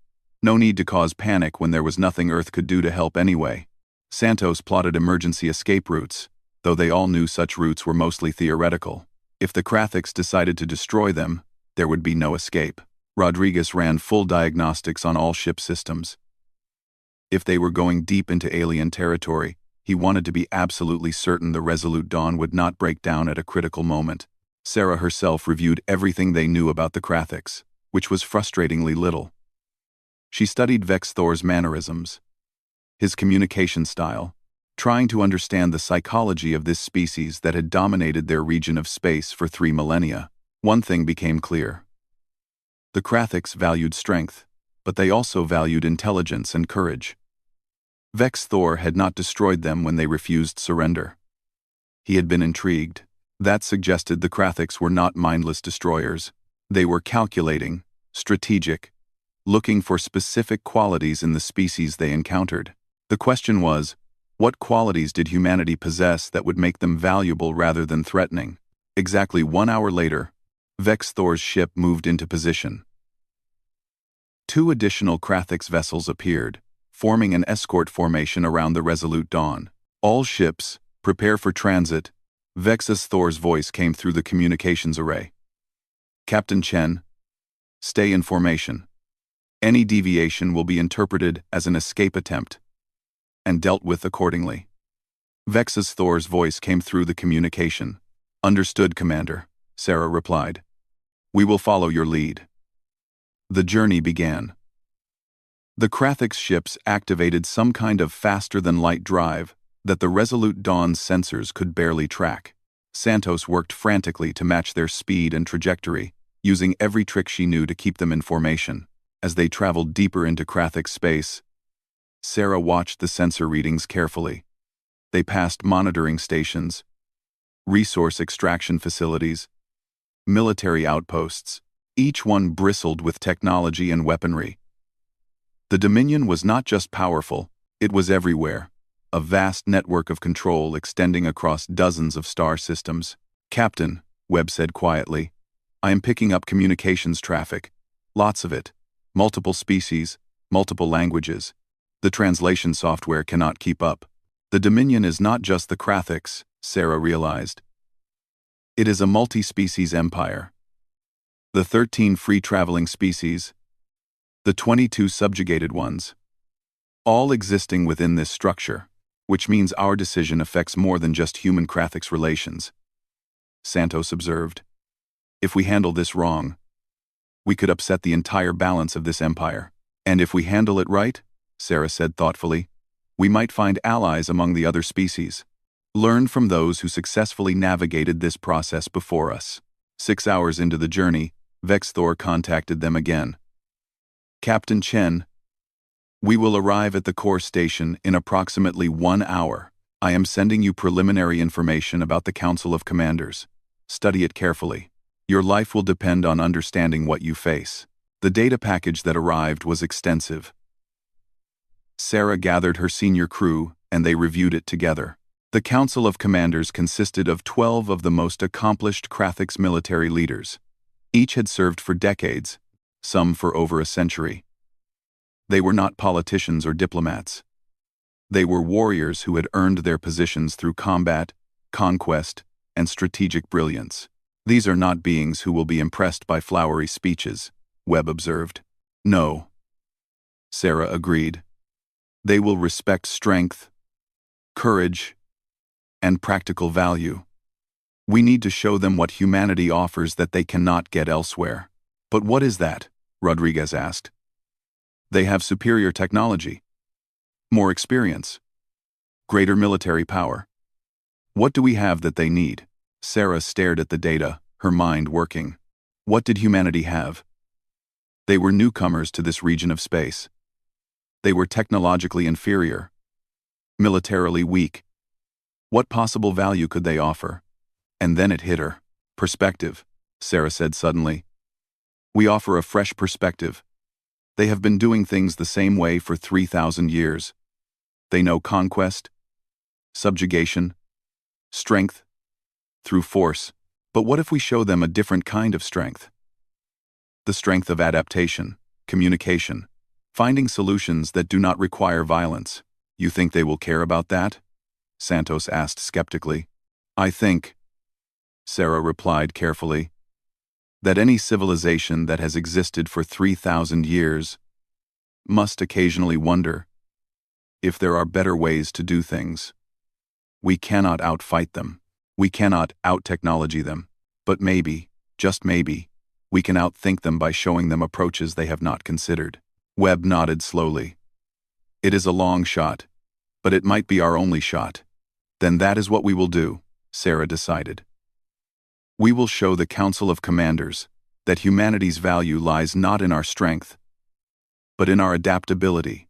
No need to cause panic when there was nothing Earth could do to help anyway. Santos plotted emergency escape routes, though they all knew such routes were mostly theoretical. If the Krathiks decided to destroy them, there would be no escape. Rodriguez ran full diagnostics on all ship systems. If they were going deep into alien territory, he wanted to be absolutely certain the Resolute Dawn would not break down at a critical moment. Sarah herself reviewed everything they knew about the Krathiks, which was frustratingly little. She studied Vex Thor's mannerisms, his communication style, trying to understand the psychology of this species that had dominated their region of space for 3 millennia. One thing became clear. The Krathiks valued strength, but they also valued intelligence and courage. Vex Thor had not destroyed them when they refused surrender. He had been intrigued. That suggested the Krathiks were not mindless destroyers. They were calculating, strategic, looking for specific qualities in the species they encountered. The question was, what qualities did humanity possess that would make them valuable rather than threatening? Exactly 1 hour later, Vex Thor's ship moved into position. 2 additional Krathiks vessels appeared, forming an escort formation around the Resolute Dawn. All ships, prepare for transit. Vex Thor's voice came through the communications array. Captain Chen, stay in formation. Any deviation will be interpreted as an escape attempt and dealt with accordingly. Vex Thor's voice came through the communication. Understood, Commander, Sarah replied. We will follow your lead. The journey began. The Krathiks ships activated some kind of faster-than-light drive that the Resolute Dawn's sensors could barely track. Santos worked frantically to match their speed and trajectory, using every trick she knew to keep them in formation. As they traveled deeper into Krathik space, Sarah watched the sensor readings carefully. They passed monitoring stations, resource extraction facilities, military outposts. Each one bristled with technology and weaponry. The Dominion was not just powerful, it was everywhere. A vast network of control extending across dozens of star systems. Captain, Webb said quietly, I am picking up communications traffic. Lots of it. Multiple species, multiple languages. The translation software cannot keep up. The Dominion is not just the Krathiks, Sarah realized. It is a multi-species empire. The 13 free-traveling species, the 22 subjugated ones, all existing within this structure, which means our decision affects more than just human-Krathiks relations. Santos observed. If we handle this wrong, we could upset the entire balance of this empire. And if we handle it right, Sarah said thoughtfully, we might find allies among the other species. Learn from those who successfully navigated this process before us. 6 hours into the journey, Vex Thor contacted them again. Captain Chen, we will arrive at the core station in approximately 1 hour. I am sending you preliminary information about the Council of Commanders. Study it carefully. Your life will depend on understanding what you face. The data package that arrived was extensive. Sarah gathered her senior crew, and they reviewed it together. The Council of Commanders consisted of 12 of the most accomplished Krathiks military leaders. Each had served for decades, some for over a century. They were not politicians or diplomats. They were warriors who had earned their positions through combat, conquest, and strategic brilliance. These are not beings who will be impressed by flowery speeches, Webb observed. No, Sarah agreed. They will respect strength, courage, and practical value. We need to show them what humanity offers that they cannot get elsewhere. But what is that? Rodriguez asked. They have superior technology, more experience, greater military power. What do we have that they need? Sarah stared at the data, her mind working. What did humanity have? They were newcomers to this region of space. They were technologically inferior, militarily weak. What possible value could they offer? And then it hit her. Perspective, Sarah said suddenly. We offer a fresh perspective. They have been doing things the same way for 3,000 years. They know conquest, subjugation, strength, through force. But what if we show them a different kind of strength? The strength of adaptation, communication, finding solutions that do not require violence. You think they will care about that? Santos asked skeptically. I think, Sarah replied carefully, that any civilization that has existed for 3,000 years must occasionally wonder if there are better ways to do things. We cannot outfight them. We cannot out-technology them. But maybe, just maybe, we can outthink them by showing them approaches they have not considered. Webb nodded slowly. It is a long shot, but it might be our only shot. Then that is what we will do, Sarah decided. We will show the Council of Commanders that humanity's value lies not in our strength, but in our adaptability,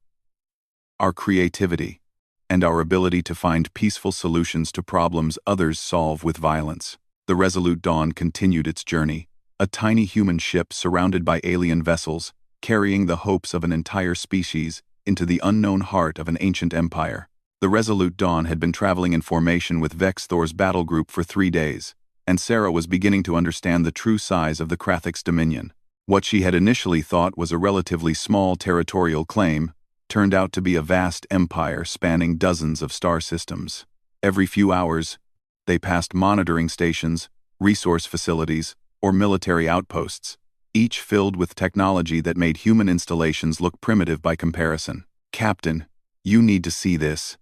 our creativity, and our ability to find peaceful solutions to problems others solve with violence. The Resolute Dawn continued its journey, a tiny human ship surrounded by alien vessels, carrying the hopes of an entire species into the unknown heart of an ancient empire. The Resolute Dawn had been traveling in formation with Vex Thor's battle group for 3 days, and Sarah was beginning to understand the true size of the Krathik's dominion. What she had initially thought was a relatively small territorial claim turned out to be a vast empire spanning dozens of star systems. Every few hours, they passed monitoring stations, resource facilities, or military outposts, each filled with technology that made human installations look primitive by comparison. Captain, you need to see this,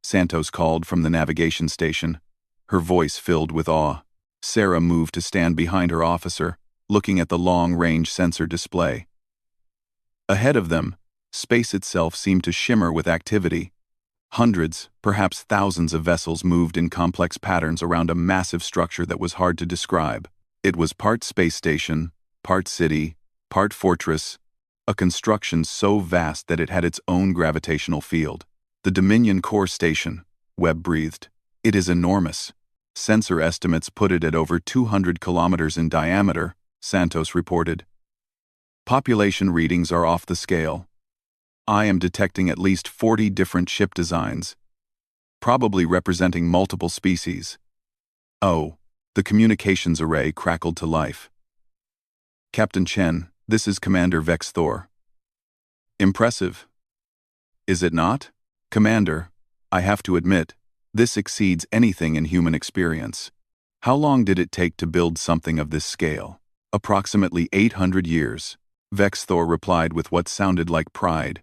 Santos called from the navigation station, her voice filled with awe. Sarah moved to stand behind her officer, looking at the long-range sensor display. Ahead of them, space itself seemed to shimmer with activity. Hundreds, perhaps thousands of vessels moved in complex patterns around a massive structure that was hard to describe. It was part space station, part city, part fortress, a construction so vast that it had its own gravitational field. The Dominion Core Station, Webb breathed. It is enormous. Sensor estimates put it at over 200 kilometers in diameter, Santos reported. Population readings are off the scale. I am detecting at least 40 different ship designs, probably representing multiple species. Oh, the communications array crackled to life. Captain Chen, this is Commander Vex Thor. Impressive. Is it not? Commander, I have to admit, this exceeds anything in human experience. How long did it take to build something of this scale? Approximately 800 years, Vex Thor replied with what sounded like pride.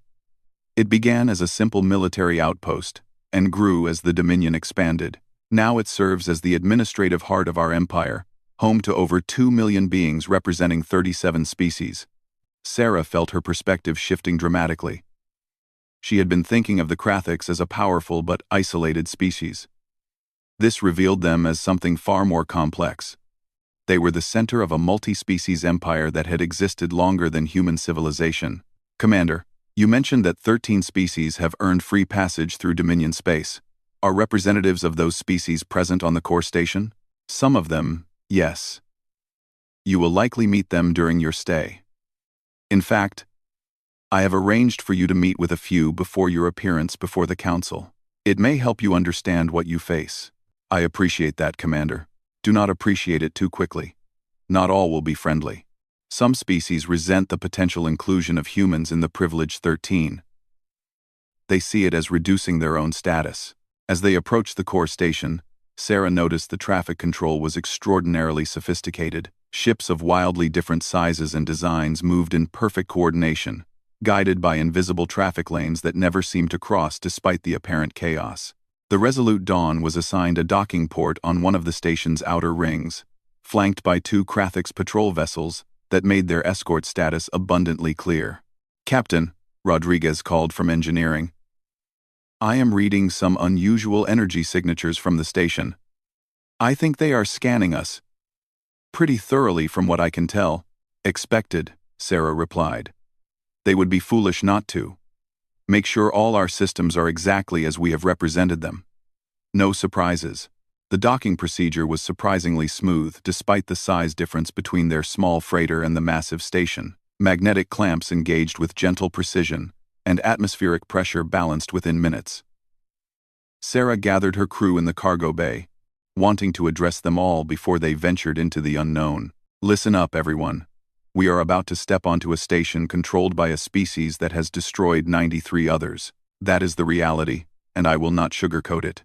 It began as a simple military outpost, and grew as the Dominion expanded. Now it serves as the administrative heart of our empire, home to over 2 million beings representing 37 species. Sarah felt her perspective shifting dramatically. She had been thinking of the Krathiks as a powerful but isolated species. This revealed them as something far more complex. They were the center of a multi-species empire that had existed longer than human civilization. Commander, you mentioned that 13 species have earned free passage through Dominion space. Are representatives of those species present on the core station? Some of them, yes. You will likely meet them during your stay. In fact, I have arranged for you to meet with a few before your appearance before the Council. It may help you understand what you face. I appreciate that, Commander. Do not appreciate it too quickly. Not all will be friendly. Some species resent the potential inclusion of humans in the Privileged 13. They see it as reducing their own status. As they approached the core station, Sarah noticed the traffic control was extraordinarily sophisticated. Ships of wildly different sizes and designs moved in perfect coordination, guided by invisible traffic lanes that never seemed to cross despite the apparent chaos. The Resolute Dawn was assigned a docking port on one of the station's outer rings, flanked by 2 Krathix patrol vessels that made their escort status abundantly clear. "Captain," Rodriguez called from engineering, "I am reading some unusual energy signatures from the station. I think they are scanning us." "Pretty thoroughly from what I can tell." "Expected," Sarah replied. "They would be foolish not to. Make sure all our systems are exactly as we have represented them. No surprises." The docking procedure was surprisingly smooth despite the size difference between their small freighter and the massive station. Magnetic clamps engaged with gentle precision, and atmospheric pressure balanced within minutes. Sarah gathered her crew in the cargo bay, wanting to address them all before they ventured into the unknown. "Listen up, everyone. We are about to step onto a station controlled by a species that has destroyed 93 others. That is the reality, and I will not sugarcoat it."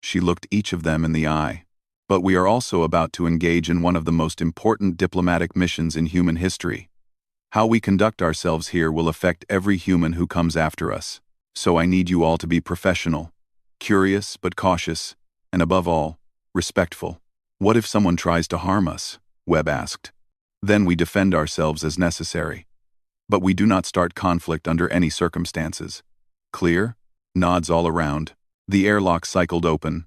She looked each of them in the eye. "But we are also about to engage in one of the most important diplomatic missions in human history. How we conduct ourselves here will affect every human who comes after us. So I need you all to be professional, curious but cautious, and above all, respectful." "What if someone tries to harm us?" Webb asked. "Then we defend ourselves as necessary. But we do not start conflict under any circumstances. Clear?" Nods all around. The airlock cycled open,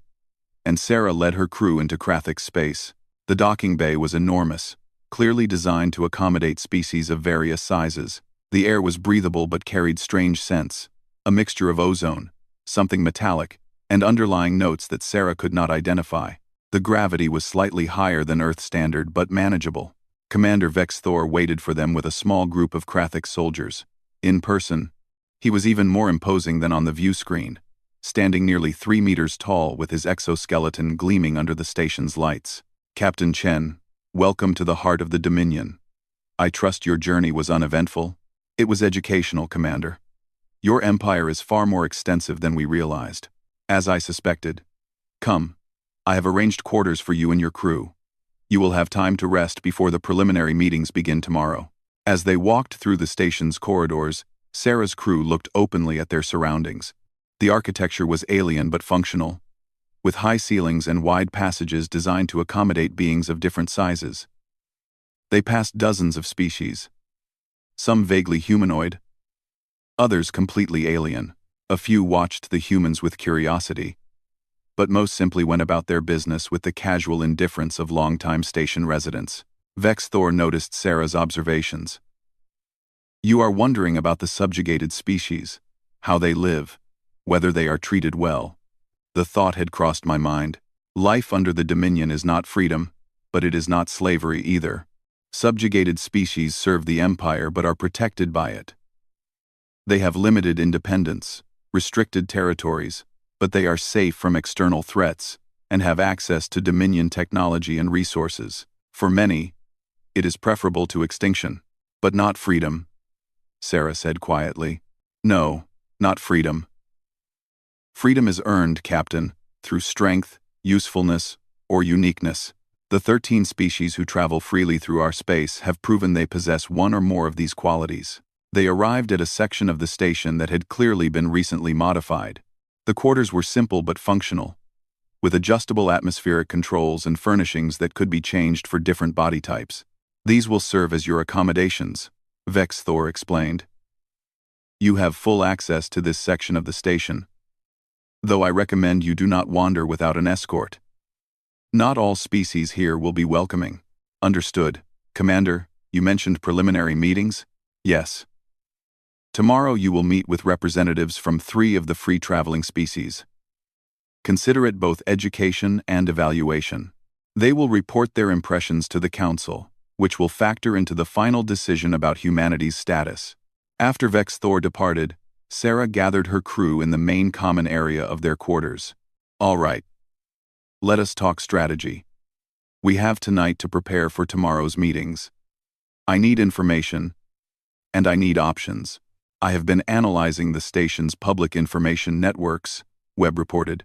and Sarah led her crew into Krathix space. The docking bay was enormous, clearly designed to accommodate species of various sizes. The air was breathable but carried strange scents, a mixture of ozone, something metallic, and underlying notes that Sarah could not identify. The gravity was slightly higher than Earth standard but manageable. Commander Vex Thor waited for them with a small group of Krathix soldiers. In person, he was even more imposing than on the view screen, standing nearly 3 meters tall with his exoskeleton gleaming under the station's lights. "Captain Chen, welcome to the heart of the Dominion. I trust your journey was uneventful." "It was educational, Commander. Your empire is far more extensive than we realized." "As I suspected. Come, I have arranged quarters for you and your crew. You will have time to rest before the preliminary meetings begin tomorrow." As they walked through the station's corridors, Sarah's crew looked openly at their surroundings. The architecture was alien but functional, with high ceilings and wide passages designed to accommodate beings of different sizes. They passed dozens of species, some vaguely humanoid, others completely alien. A few watched the humans with curiosity, but most simply went about their business with the casual indifference of longtime station residents. Vex Thor noticed Sarah's observations. "You are wondering about the subjugated species, how they live, whether they are treated well." The thought had crossed my mind. Life under the Dominion is not freedom, but it is not slavery either. Subjugated species serve the Empire but are protected by it. They have limited independence, restricted territories, but they are safe from external threats and have access to Dominion technology and resources. For many, it is preferable to extinction, but not freedom, Sarah said quietly. "No, not freedom. Freedom is earned, Captain, through strength, usefulness, or uniqueness. The 13 species who travel freely through our space have proven they possess one or more of these qualities." They arrived at a section of the station that had clearly been recently modified. The quarters were simple but functional, with adjustable atmospheric controls and furnishings that could be changed for different body types. "These will serve as your accommodations," Vex Thor explained. "You have full access to this section of the station, though I recommend you do not wander without an escort. Not all species here will be welcoming." "Understood. Commander, you mentioned preliminary meetings?" "Yes. Tomorrow you will meet with representatives from 3 of the free-traveling species. Consider it both education and evaluation. They will report their impressions to the Council, which will factor into the final decision about humanity's status." After Vex Thor departed, Sarah gathered her crew in the main common area of their quarters. "All right. Let us talk strategy. We have tonight to prepare for tomorrow's meetings. I need information, and I need options. I have been analyzing the station's public information networks, Webb reported.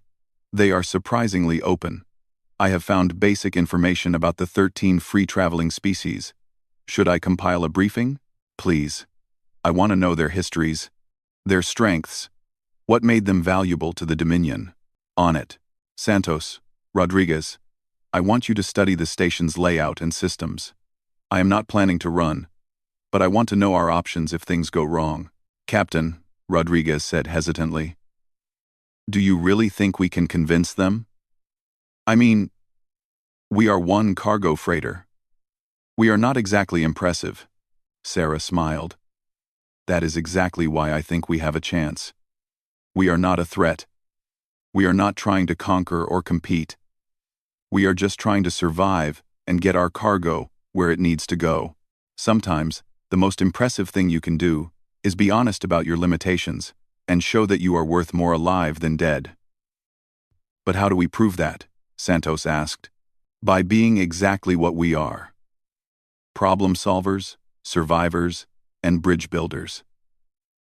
They are surprisingly open. I have found basic information about the 13 free-traveling species. Should I compile a briefing? Please. I want to know their histories, their strengths, what made them valuable to the Dominion. On it. Santos, Rodriguez, I want you to study the station's layout and systems. I am not planning to run, but I want to know our options if things go wrong. Captain, Rodriguez said hesitantly. Do you really think we can convince them? I mean, we are one cargo freighter. We are not exactly impressive. Sarah smiled. That is exactly why I think we have a chance. We are not a threat. We are not trying to conquer or compete. We are just trying to survive and get our cargo where it needs to go. Sometimes, the most impressive thing you can do is be honest about your limitations and show that you are worth more alive than dead. But how do we prove that? Santos asked. By being exactly what we are. Problem solvers, survivors, and bridge builders.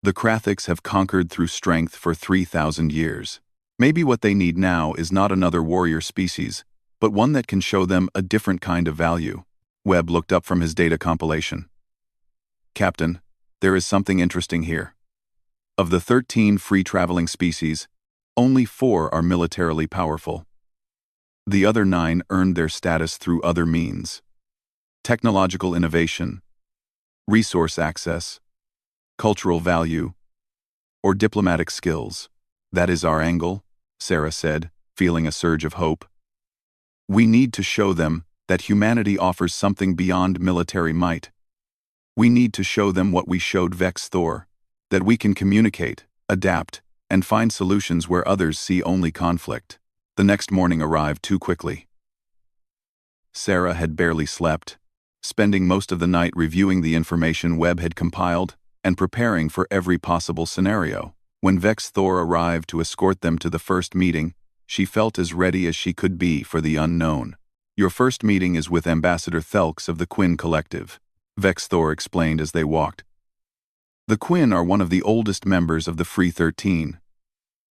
The Krathiks have conquered through strength for 3,000 years. Maybe what they need now is not another warrior species, but one that can show them a different kind of value. Webb looked up from his data compilation. Captain, there is something interesting here. Of the 13 free-traveling species, only 4 are militarily powerful. The other 9 earned their status through other means. Technological innovation, resource access, cultural value, or diplomatic skills. That is our angle, Sarah said, feeling a surge of hope. We need to show them that humanity offers something beyond military might. We need to show them what we showed Vex Thor, that we can communicate, adapt, and find solutions where others see only conflict. The next morning arrived too quickly. Sarah had barely slept, spending most of the night reviewing the information Webb had compiled and preparing for every possible scenario. When Vex Thor arrived to escort them to the first meeting, she felt as ready as she could be for the unknown. Your first meeting is with Ambassador Thelks of the Quinn Collective, Vex Thor explained as they walked. The Quinn are one of the oldest members of the Free 13.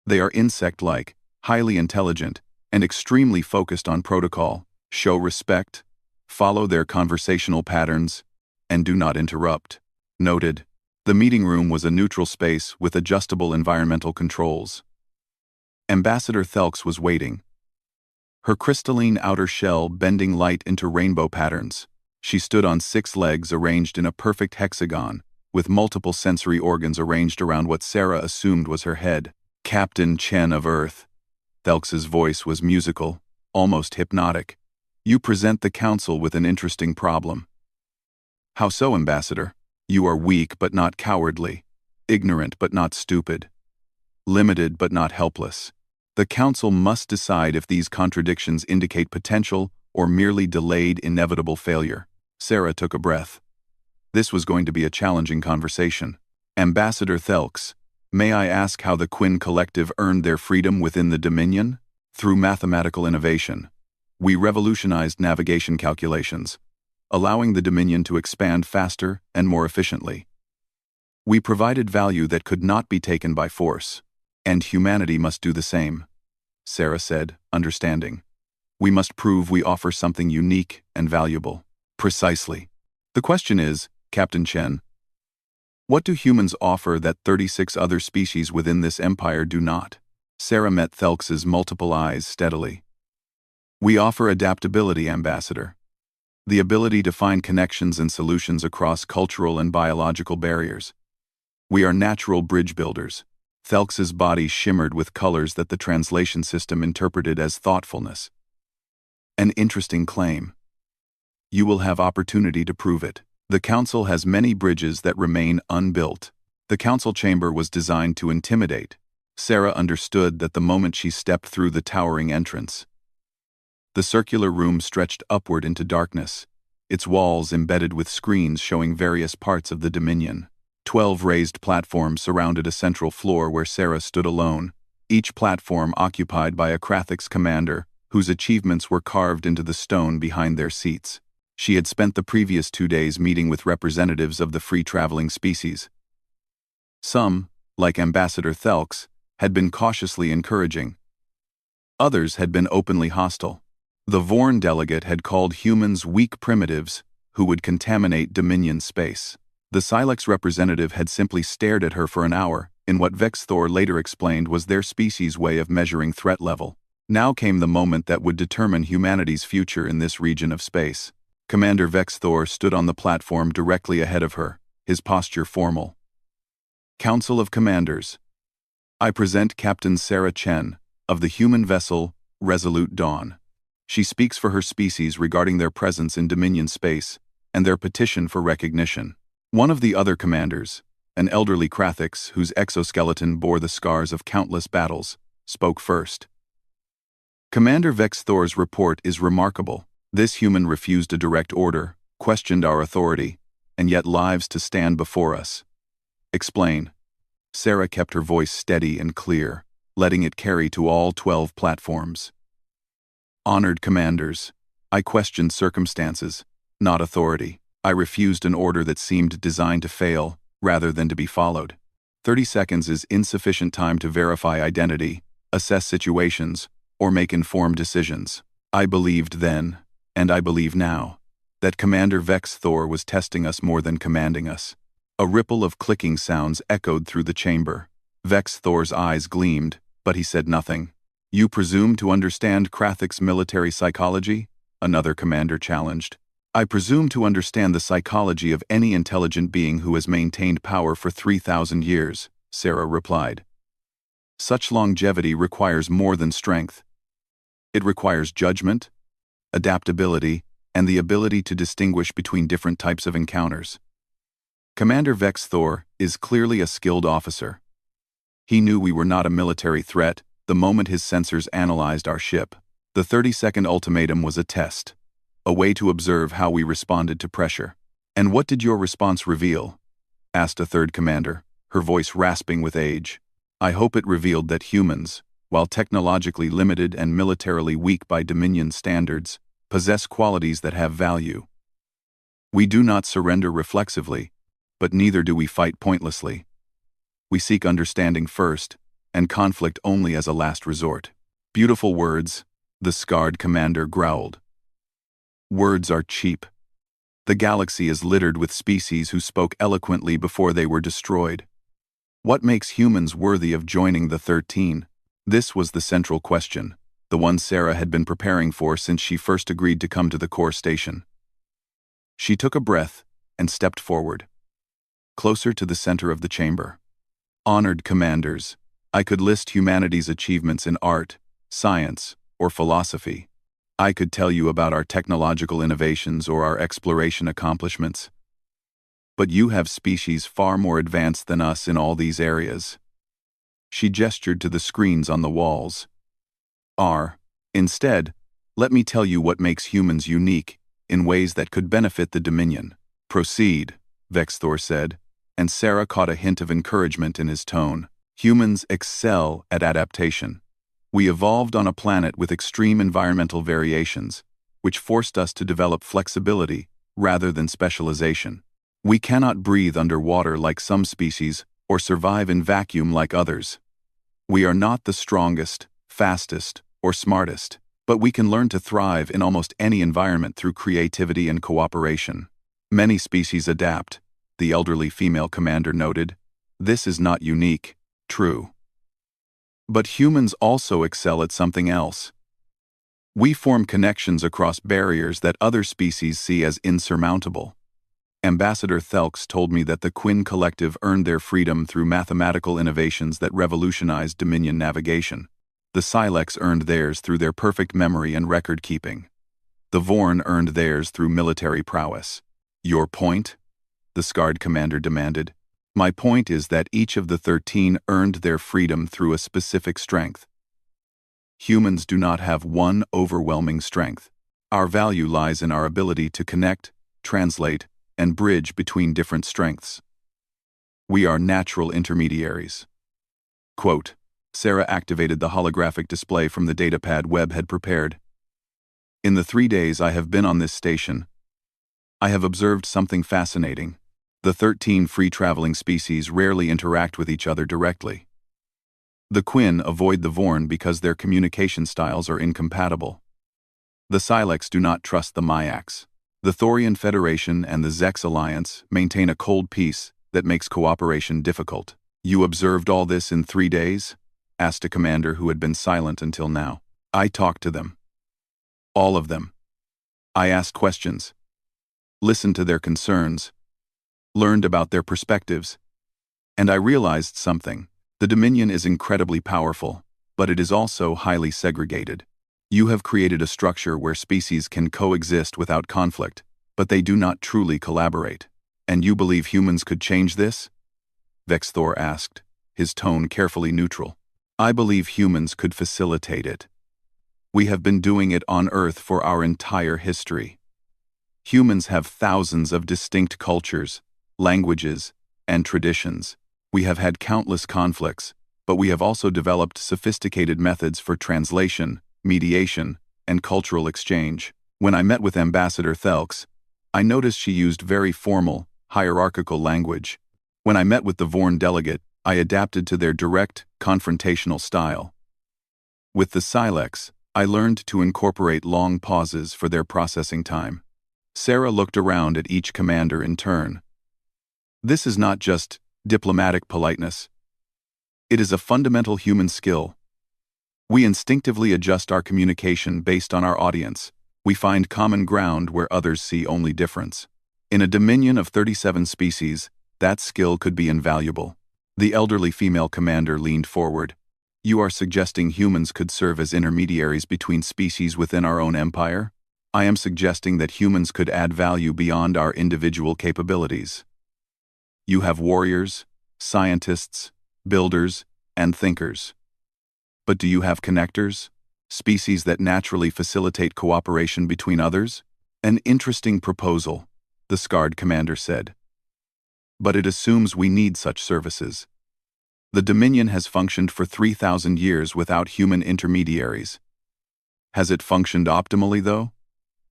They are insect-like, highly intelligent, and extremely focused on protocol, show respect, follow their conversational patterns, and do not interrupt. Noted. The meeting room was a neutral space with adjustable environmental controls. Ambassador Thelks was waiting. Her crystalline outer shell bending light into rainbow patterns. She stood on 6 legs arranged in a perfect hexagon, with multiple sensory organs arranged around what Sarah assumed was her head. Captain Chen of Earth. Thelks's voice was musical, almost hypnotic. You present the council with an interesting problem. How so, Ambassador? You are weak but not cowardly, ignorant but not stupid, limited but not helpless. The council must decide if these contradictions indicate potential or merely delayed inevitable failure. Sarah took a breath. This was going to be a challenging conversation. Ambassador Thelks, may I ask how the Quinn Collective earned their freedom within the Dominion? Through mathematical innovation. We revolutionized navigation calculations, allowing the Dominion to expand faster and more efficiently. We provided value that could not be taken by force, and humanity must do the same, Sarah said, understanding. We must prove we offer something unique and valuable. Precisely. The question is, Captain Chen, what do humans offer that 36 other species within this empire do not? Sarah met Thelks's multiple eyes steadily. We offer adaptability, Ambassador. The ability to find connections and solutions across cultural and biological barriers. We are natural bridge builders. Thelks's body shimmered with colors that the translation system interpreted as thoughtfulness. An interesting claim. You will have opportunity to prove it. The council has many bridges that remain unbuilt. The council chamber was designed to intimidate. Sarah understood that the moment she stepped through the towering entrance. The circular room stretched upward into darkness, its walls embedded with screens showing various parts of the Dominion. 12 raised platforms surrounded a central floor where Sarah stood alone, each platform occupied by a Krathik's commander, whose achievements were carved into the stone behind their seats. She had spent the previous 2 days meeting with representatives of the free-traveling species. Some, like Ambassador Thelks, had been cautiously encouraging. Others had been openly hostile. The Vorn delegate had called humans weak primitives who would contaminate Dominion space. The Silex representative had simply stared at her for an hour, in what Vex Thor later explained was their species' way of measuring threat level. Now came the moment that would determine humanity's future in this region of space. Commander Vex Thor stood on the platform directly ahead of her, his posture formal. Council of Commanders. I present Captain Sarah Chen, of the human vessel Resolute Dawn. She speaks for her species regarding their presence in Dominion space and their petition for recognition. One of the other commanders, an elderly Krathix whose exoskeleton bore the scars of countless battles, spoke first. Commander Vex Thor's report is remarkable. This human refused a direct order, questioned our authority, and yet lives to stand before us. Explain. Sarah kept her voice steady and clear, letting it carry to all 12 platforms. Honored commanders, I questioned circumstances, not authority. I refused an order that seemed designed to fail, rather than to be followed. 30 seconds is insufficient time to verify identity, assess situations, or make informed decisions. I believed then, and I believe now, that Commander Vex Thor was testing us more than commanding us. A ripple of clicking sounds echoed through the chamber. Vex Thor's eyes gleamed, but he said nothing. You presume to understand Krathik's military psychology? Another commander challenged. I presume to understand the psychology of any intelligent being who has maintained power for 3,000 years, Sarah replied. Such longevity requires more than strength. It requires judgment, adaptability, and the ability to distinguish between different types of encounters. Commander Vex Thor is clearly a skilled officer. He knew we were not a military threat the moment his sensors analyzed our ship. The 30-second ultimatum was a test, a way to observe how we responded to pressure. And what did your response reveal? Asked a third commander, her voice rasping with age. I hope it revealed that humans, while technologically limited and militarily weak by Dominion standards, possess qualities that have value. We do not surrender reflexively, but neither do we fight pointlessly. We seek understanding first, and conflict only as a last resort. Beautiful words, the scarred commander growled. Words are cheap. The galaxy is littered with species who spoke eloquently before they were destroyed. What makes humans worthy of joining the 13? This was the central question, the one Sarah had been preparing for since she first agreed to come to the core station. She took a breath and stepped forward, closer to the center of the chamber. Honored commanders, I could list humanity's achievements in art, science, or philosophy. I could tell you about our technological innovations or our exploration accomplishments. But you have species far more advanced than us in all these areas. She gestured to the screens on the walls. Instead, let me tell you what makes humans unique in ways that could benefit the Dominion. Proceed, Vex Thor said, and Sarah caught a hint of encouragement in his tone. Humans excel at adaptation. We evolved on a planet with extreme environmental variations, which forced us to develop flexibility rather than specialization. We cannot breathe underwater like some species or survive in vacuum like others. We are not the strongest, fastest, or smartest, but we can learn to thrive in almost any environment through creativity and cooperation. Many species adapt, the elderly female commander noted. This is not unique, true. But humans also excel at something else. We form connections across barriers that other species see as insurmountable. Ambassador Thelks told me that the Quinn Collective earned their freedom through mathematical innovations that revolutionized Dominion navigation. The Silex earned theirs through their perfect memory and record-keeping. The Vorn earned theirs through military prowess. Your point? The scarred commander demanded. My point is that each of the 13 earned their freedom through a specific strength. Humans do not have one overwhelming strength. Our value lies in our ability to connect, translate, and bridge between different strengths. We are natural intermediaries. Quote, Sarah activated the holographic display from the datapad Webb had prepared. In the 3 days I have been on this station, I have observed something fascinating. The 13 free-traveling species rarely interact with each other directly. The Quinn avoid the Vorn because their communication styles are incompatible. The Silex do not trust the Myax. The Thorian Federation and the Zex Alliance maintain a cold peace that makes cooperation difficult. You observed all this in 3 days? Asked a commander who had been silent until now. I talked to them. All of them. I asked questions, listened to their concerns, learned about their perspectives, and I realized something. The Dominion is incredibly powerful, but it is also highly segregated. You have created a structure where species can coexist without conflict, but they do not truly collaborate. And you believe humans could change this? Vexthor asked, his tone carefully neutral. I believe humans could facilitate it. We have been doing it on Earth for our entire history. Humans have thousands of distinct cultures, languages, and traditions. We have had countless conflicts, but we have also developed sophisticated methods for translation, mediation, and cultural exchange. When I met with Ambassador Thelx, I noticed she used very formal, hierarchical language. When I met with the Vorn delegate, I adapted to their direct, confrontational style. With the Silex, I learned to incorporate long pauses for their processing time. Sarah looked around at each commander in turn. This is not just diplomatic politeness. It is a fundamental human skill. We instinctively adjust our communication based on our audience. We find common ground where others see only difference. In a dominion of 37 species, that skill could be invaluable. The elderly female commander leaned forward. You are suggesting humans could serve as intermediaries between species within our own empire? I am suggesting that humans could add value beyond our individual capabilities. You have warriors, scientists, builders, and thinkers. But do you have connectors? Species that naturally facilitate cooperation between others? An interesting proposal, the scarred commander said. But it assumes we need such services. The Dominion has functioned for 3,000 years without human intermediaries. Has it functioned optimally, though?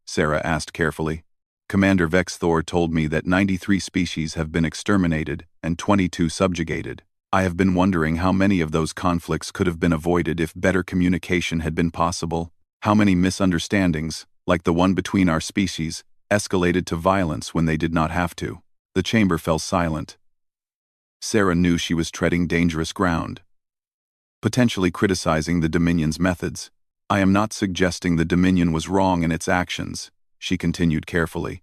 Sarah asked carefully. Commander Vexthor told me that 93 species have been exterminated and 22 subjugated. I have been wondering how many of those conflicts could have been avoided if better communication had been possible. How many misunderstandings, like the one between our species, escalated to violence when they did not have to. The chamber fell silent. Sarah knew she was treading dangerous ground, potentially criticizing the Dominion's methods. I am not suggesting the Dominion was wrong in its actions, she continued carefully.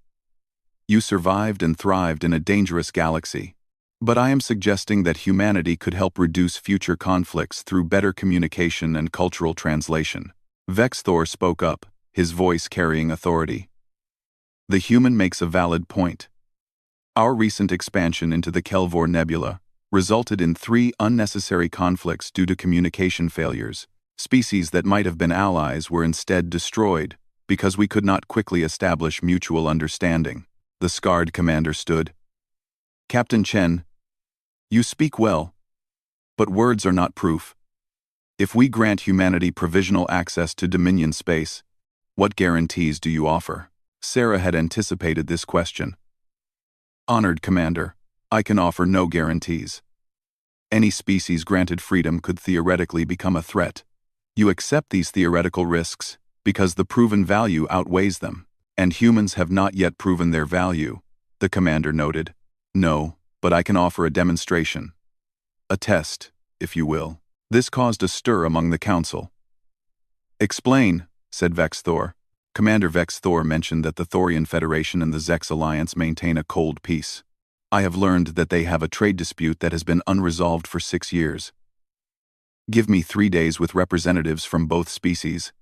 You survived and thrived in a dangerous galaxy. But I am suggesting that humanity could help reduce future conflicts through better communication and cultural translation. Vexthor spoke up, his voice carrying authority. The human makes a valid point. Our recent expansion into the Kelvor Nebula resulted in 3 unnecessary conflicts due to communication failures. Species that might have been allies were instead destroyed because we could not quickly establish mutual understanding. The scarred commander stood. Captain Chen, you speak well, but words are not proof. If we grant humanity provisional access to Dominion space, what guarantees do you offer? Sarah had anticipated this question. Honored Commander, I can offer no guarantees. Any species granted freedom could theoretically become a threat. You accept these theoretical risks because the proven value outweighs them, and humans have not yet proven their value, the commander noted. No, but I can offer a demonstration. A test, if you will. This caused a stir among the council. Explain, said Vexthor. Commander Vexthor mentioned that the Thorian Federation and the Zex Alliance maintain a cold peace. I have learned that they have a trade dispute that has been unresolved for 6 years. Give me 3 days with representatives from both species.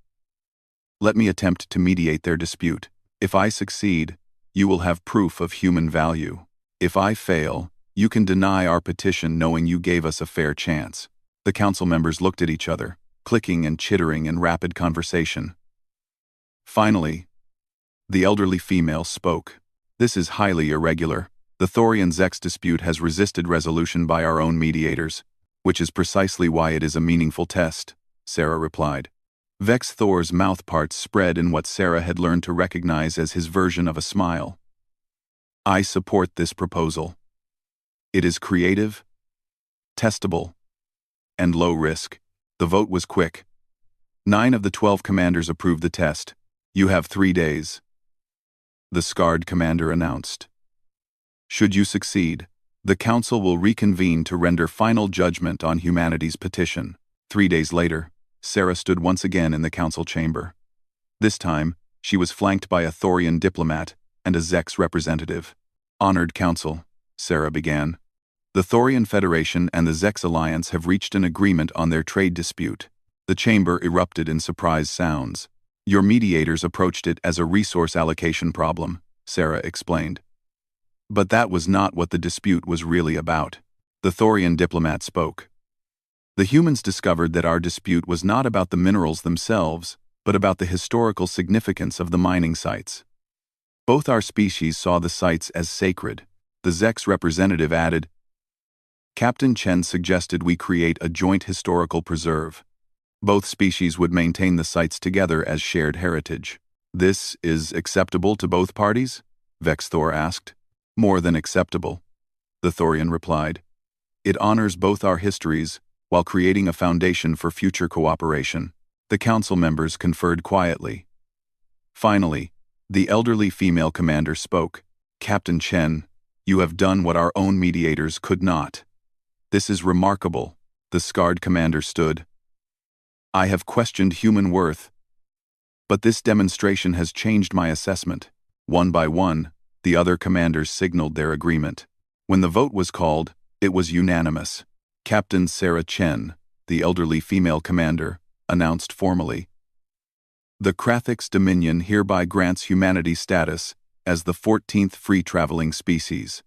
Let me attempt to mediate their dispute. If I succeed, you will have proof of human value. If I fail, you can deny our petition knowing you gave us a fair chance. The council members looked at each other, clicking and chittering in rapid conversation. Finally, the elderly female spoke. This is highly irregular. The Thorian Zex dispute has resisted resolution by our own mediators, which is precisely why it is a meaningful test, Sarah replied. Vexthor's mouthparts spread in what Sarah had learned to recognize as his version of a smile. I support this proposal. It is creative, testable, and low risk. The vote was quick. 9 of the 12 commanders approved the test. You have 3 days, the scarred commander announced. Should you succeed, the council will reconvene to render final judgment on humanity's petition. 3 days later, Sarah stood once again in the council chamber. This time, she was flanked by a Thorian diplomat and a Zex representative. Honored Council, Sarah began. The Thorian Federation and the Zex Alliance have reached an agreement on their trade dispute. The chamber erupted in surprised sounds. Your mediators approached it as a resource allocation problem, Sarah explained. But that was not what the dispute was really about. The Thorian diplomat spoke. The humans discovered that our dispute was not about the minerals themselves, but about the historical significance of the mining sites. Both our species saw the sites as sacred. The Zex representative added, Captain Chen suggested we create a joint historical preserve. Both species would maintain the sites together as shared heritage. This is acceptable to both parties? Vex Thor asked. More than acceptable, the Thorian replied. It honors both our histories while creating a foundation for future cooperation. The council members conferred quietly. Finally, the elderly female commander spoke. Captain Chen, you have done what our own mediators could not. This is remarkable, the scarred commander stood. I have questioned human worth, but this demonstration has changed my assessment. One by one, the other commanders signaled their agreement. When the vote was called, it was unanimous. Captain Sarah Chen, the elderly female commander, announced formally. The Krathix Dominion hereby grants humanity status as the 14th free-traveling species.